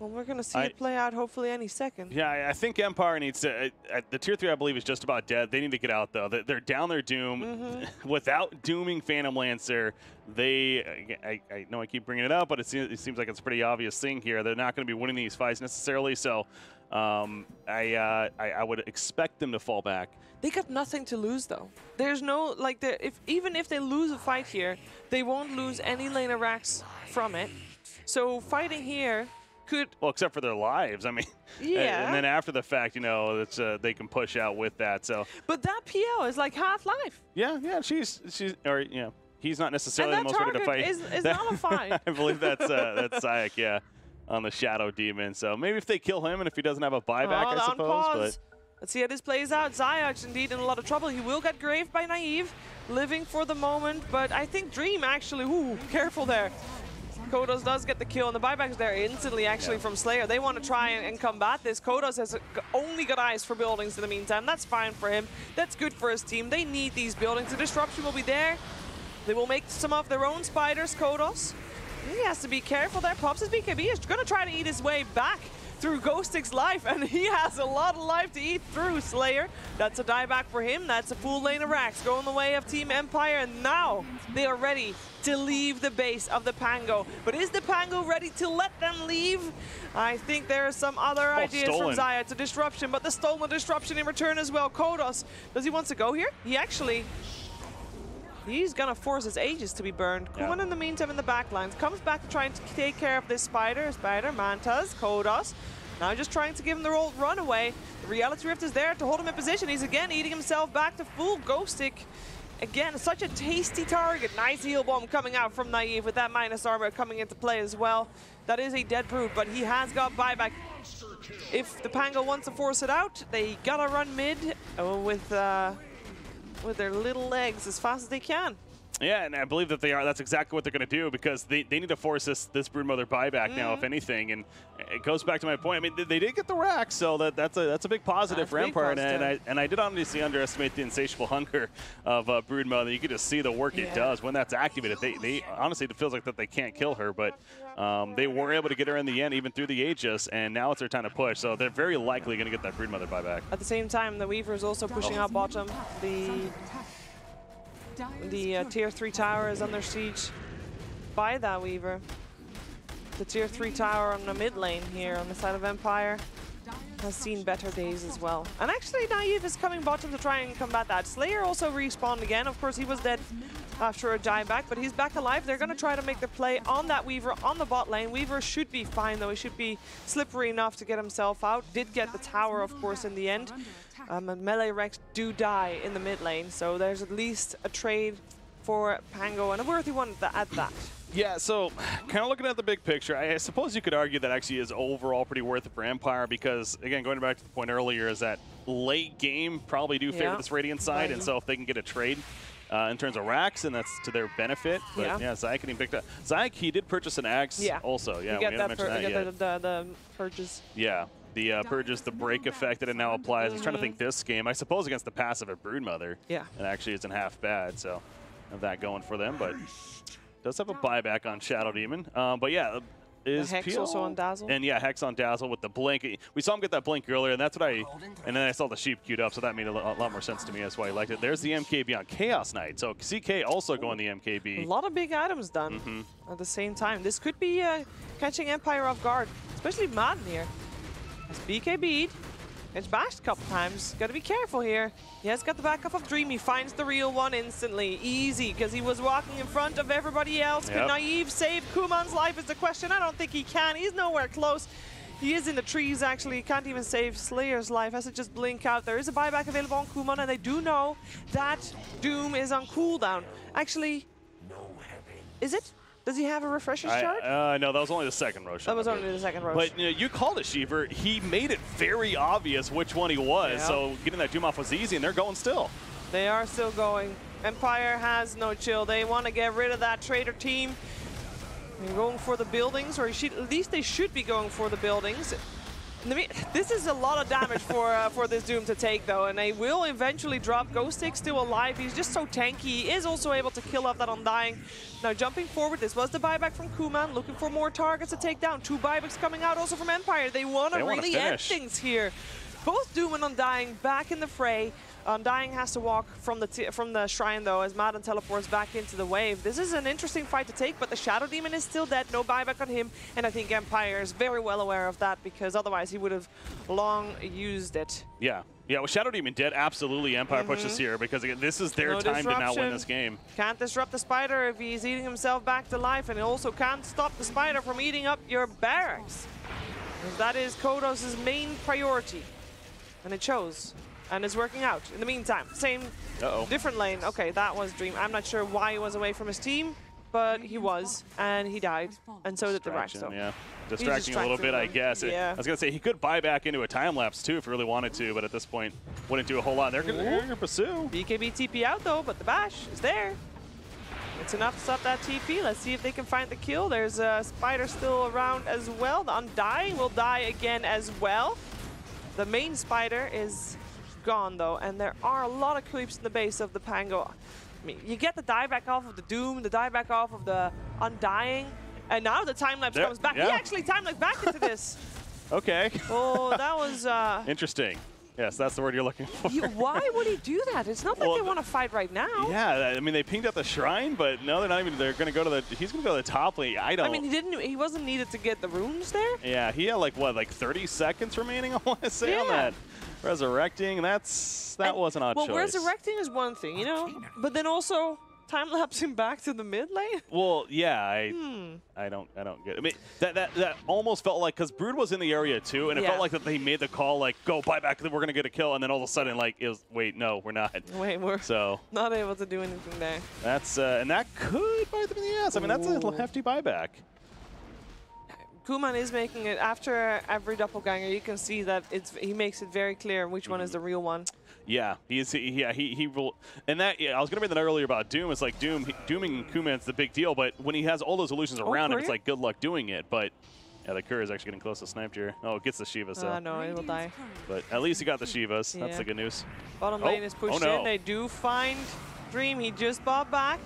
well, we're going to see it play out hopefully any second. Yeah, I think Empire needs to... the tier 3, I believe, is just about dead. They need to get out, though. They're down their Doom. Without dooming Phantom Lancer, I know I keep bringing it up, but it seems like it's a pretty obvious thing here. They're not going to be winning these fights necessarily, so I would expect them to fall back. They got nothing to lose, though. There's no... like, even if they lose a fight here, they won't lose any lane of racks from it. So fighting here... Well, except for their lives, I mean. Yeah. And then after the fact, you know, it's they can push out with that. So. But that PL is like half life. Yeah. She's or you know, he's not necessarily the most ready to fight. Is not a fight. I believe that's Zayak, yeah, on the Shadow Demon. So maybe if they kill him and if he doesn't have a buyback, I suppose. But let's see how this plays out. Zayak's indeed in a lot of trouble. He will get graved by NaVi, living for the moment. But I think Dream actually. Ooh, careful there. Kodos does get the kill, and the buyback's there instantly, actually, from Slayer. They want to try and combat this. Kodos has only got eyes for buildings in the meantime. That's fine for him. That's good for his team. They need these buildings. The disruption will be there. They will make some of their own spiders, Kodos. He has to be careful there. Pops his BKB. He's going to try to eat his way back through Ghostic's life, and he has a lot of life to eat through. Slayer, that's a dieback for him. That's a full lane of racks going the way of Team Empire, and now they are ready to leave the base of the Pango. But is the Pango ready to let them leave? I think there are some other ideas from Zaya. It's a disruption, but the stolen disruption in return as well. Kodos, does he want to go here? He's gonna force his Aegis to be burned. Kuman in the meantime in the backlines comes back trying to take care of this Spider, Mantas, Kodos. Now just trying to give him the old runaway. The Reality Rift is there to hold him in position. He's again eating himself back to full Ghostic. Again, such a tasty target. Nice heal bomb coming out from NaVi with that minus armor coming into play as well. That is a dead Brood, but he has got buyback. If the Pango wants to force it out, they gotta run mid with their little legs as fast as they can. Yeah, and I believe that they are. That's exactly what they're going to do, because they need to force this Broodmother buyback now, if anything. And it goes back to my point. I mean, they did get the rack, so that's a big positive for Empire. And I did honestly underestimate the insatiable hunger of Broodmother. You could just see the work it does when that's activated. They honestly, it feels like that they can't kill her, but they were able to get her in the end, even through the Aegis, and now it's their time to push. So they're very likely going to get that Broodmother buyback. At the same time, the Weaver is also pushing out bottom. The tier 3 tower is under siege by that Weaver. The tier 3 tower on the mid lane here on the side of Empire has seen better days as well. And actually NaVi is coming bottom to try and combat that. Slayer also respawned again. Of course, he was dead after a dieback, but he's back alive. They're going to try to make the play on that Weaver on the bot lane. Weaver should be fine, though. He should be slippery enough to get himself out. Did get the tower, of course, in the end. And melee Rex do die in the mid lane, so there's at least a trade for Pango, and a worthy one at that. Yeah, so kind of looking at the big picture, I suppose you could argue that actually is overall pretty worth it for Empire, because, again, going back to the point earlier, is that late game probably do favor this Radiant side, and so if they can get a trade in terms of racks, and that's to their benefit. But yeah, Zayak getting picked up. Zayak, he did purchase an axe also. Yeah, we haven't mentioned that yet. The Purges. Yeah. The Purges, the break effect that it now applies. I was trying to think this game, I suppose against the passive of Broodmother. Yeah. It actually isn't half bad, so have that going for them. But does have a buyback on Shadow Demon. But yeah, is the Hex PL also on Dazzle? And yeah, Hex on Dazzle with the blink. We saw him get that blink earlier, and that's what and then I saw the sheep queued up, so that made a lot more sense to me. That's why I liked it. There's the MKB on Chaos Knight. So CK also going the MKB. A lot of big items done at the same time. This could be catching Empire off guard, especially Madden here. It's BKB'd. It's bashed a couple times. Got to be careful here. He has got the backup of Dream. He finds the real one instantly. Easy, because he was walking in front of everybody else. Could Naive save Kuman's life is the question. I don't think he can. He's nowhere close. He is in the trees, actually. He can't even save Slayer's life. Has to just blink out. There is a buyback available on Kuman, and they do know that Doom is on cooldown. Actually, is it? Does he have a refresher's charge? No, that was only the second Roche. That was only the second Roche. But you called it, Sheever. He made it very obvious which one he was, so getting that Doom off was easy, and they're going still. They are still going. Empire has no chill. They want to get rid of that traitor team. They're going for the buildings, or at least they should be going for the buildings. This is a lot of damage for this Doom to take, though, and they will eventually drop. Ghostic still alive. He's just so tanky. He is also able to kill off that Undying. Now, jumping forward, this was the buyback from Kuman, looking for more targets to take down. 2 buybacks coming out also from Empire. They want to really end things here. Both Doom and Undying back in the fray. Undying has to walk from the shrine, though, as Madden teleports back into the wave. This is an interesting fight to take, but the Shadow Demon is still dead. No buyback on him, and I think Empire is very well aware of that, because otherwise he would have long used it. Yeah. Yeah, with Shadow Demon dead, absolutely Empire pushes here, because again, this is their time to now win this game. Can't disrupt the Spider if he's eating himself back to life, and he also can't stop the Spider from eating up your barracks. That is Kodos' main priority, and it shows. And it's working out. In the meantime, same, different lane. Okay, that was Dream. I'm not sure why he was away from his team, but he was, and he died, and so did the Raxo. Yeah, distracting a little bit, I guess. Yeah. I was gonna say he could buy back into a time lapse too if he really wanted to, but at this point, wouldn't do a whole lot. They're gonna pursue. BKB TP out though, but the bash is there. It's enough to stop that TP. Let's see if they can find the kill. There's a Spider still around as well. The Undying will die again as well. The main Spider is gone though, and there are a lot of creeps in the base of the Pango. I mean, you get the dieback off of the Doom, the dieback off of the Undying, and now the time-lapse comes back. He actually time-lapsed back into this. Okay. Oh, that was... interesting. Yes, that's the word you're looking for. Why would he do that? It's not like they want to fight right now. Yeah, I mean, they pinged at the shrine, but no, they're not even. They're going to go to the. He's going to go to the top lane. I mean, he wasn't needed to get the runes there. Yeah, he had like 30 seconds remaining. I want to say on that. Resurrecting. That was an odd choice. Well, resurrecting is one thing, you know, but then also time-lapsing back to the mid lane. Well, yeah, I don't get it. I mean, that almost felt like, because Brood was in the area too, and it felt like that they made the call, like, go buy back, we're gonna get a kill, and then all of a sudden, like, it was, wait, no, we're not. Wait, we're not able to do anything there. That's and that could bite them in the ass. I mean, that's a hefty buyback. Kuman is making it after every doppelganger. You can see that he makes it very clear which one is the real one. Yeah, he will. And that I was gonna bring that earlier about Doom. It's like dooming Kuman's the big deal, but when he has all those illusions around him, it's like good luck doing it. But yeah, the Courier is actually getting close to sniped here. Oh, it gets the Shiva, so. No, it will die. But at least he got the Shivas. That's the good news. Bottom lane is pushed in. They do find Dream. He just bought back.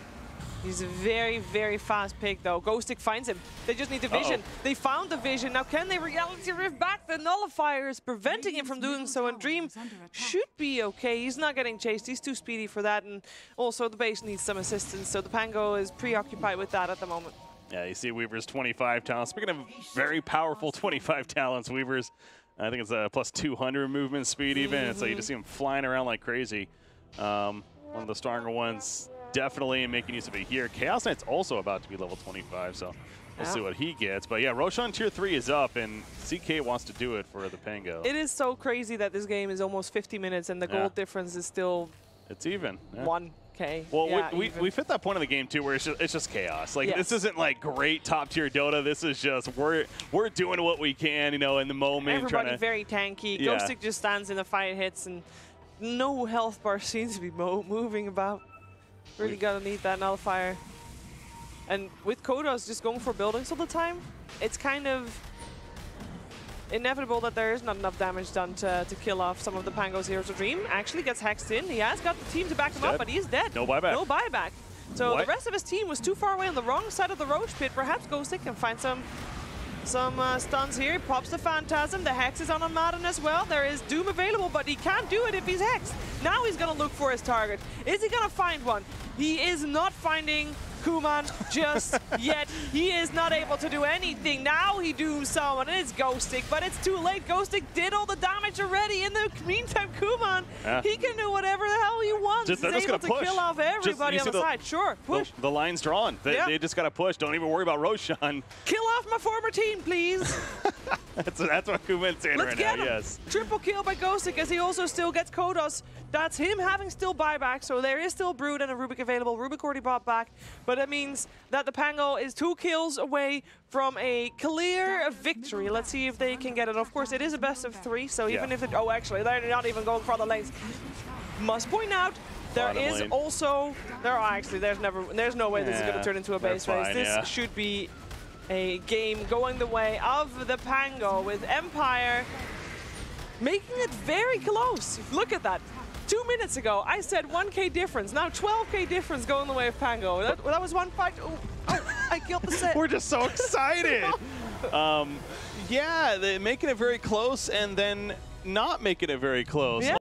He's a very, very fast pick, though. Ghostic finds him. They just need the vision. They found the vision. Now, can they reality rift back? The nullifier is preventing him from doing so, and Dream should be okay. He's not getting chased. He's too speedy for that, and also the base needs some assistance, so the Pango is preoccupied with that at the moment. Yeah, you see Weaver's 25 talents. Speaking of very powerful 25 talents, Weaver's, I think it's a plus 200 movement speed even, so you just see him flying around like crazy. One of the stronger ones. Definitely making use of it here. Chaos Knight's also about to be level 25, so we'll see what he gets. But yeah, Roshan tier 3 is up, and CK wants to do it for the Pango. It is so crazy that this game is almost 50 minutes, and the gold difference is still... It's even. 1K. Well, we've hit that point of the game, too, where it's just chaos. Like, this isn't, like, great top-tier Dota. This is just, we're doing what we can, you know, in the moment. Everybody very tanky. Ghostic just stands in the fight, hits, and no health bar seems to be moving about. Really gotta need that nullifier. And with Kodos just going for buildings all the time, it's kind of inevitable that there is not enough damage done to kill off some of the Pango's Heroes of Dream. Actually gets hexed in. He has got the team to back him up, but he is dead. No buyback. No buyback. So the rest of his team was too far away on the wrong side of the Roach Pit. Perhaps Ghostic can find some stuns here. He pops the Phantasm. The Hex is on Madden as well. There is Doom available, but he can't do it if he's hexed. Now he's going to look for his target. Is he going to find one? He is not finding Kuman just yet. He is not able to do anything. Now he dooms someone, and it's Ghostic, but it's too late. Ghostic did all the damage already. In the meantime, Kuman, he can do whatever the hell he wants. He's able to kill off everybody on the side. Sure, push. The line's drawn. They just got to push. Don't even worry about Roshan. Kill off my former team, please. That's what Kuman's saying right now, yes. Triple kill by Ghostic as he also still gets Kodos. That's him having still buyback, so there is still Brood and a Rubik available. Rubik already bought back, but it means that the Pango is 2 kills away from a clear victory. Let's see if they can get it. Of course, it is a best of 3, so even if it... Oh, actually, they're not even going for the lanes. Must point out, there is also... There's no way this is going to turn into a base race. This should be a game going the way of the Pango, with Empire making it very close. Look at that. 2 minutes ago, I said 1K difference. Now 12K difference going the way of Pango. That was one fight. Oh, I killed the set. We're just so excited. Yeah, they're making it very close and then not making it very close. Yeah.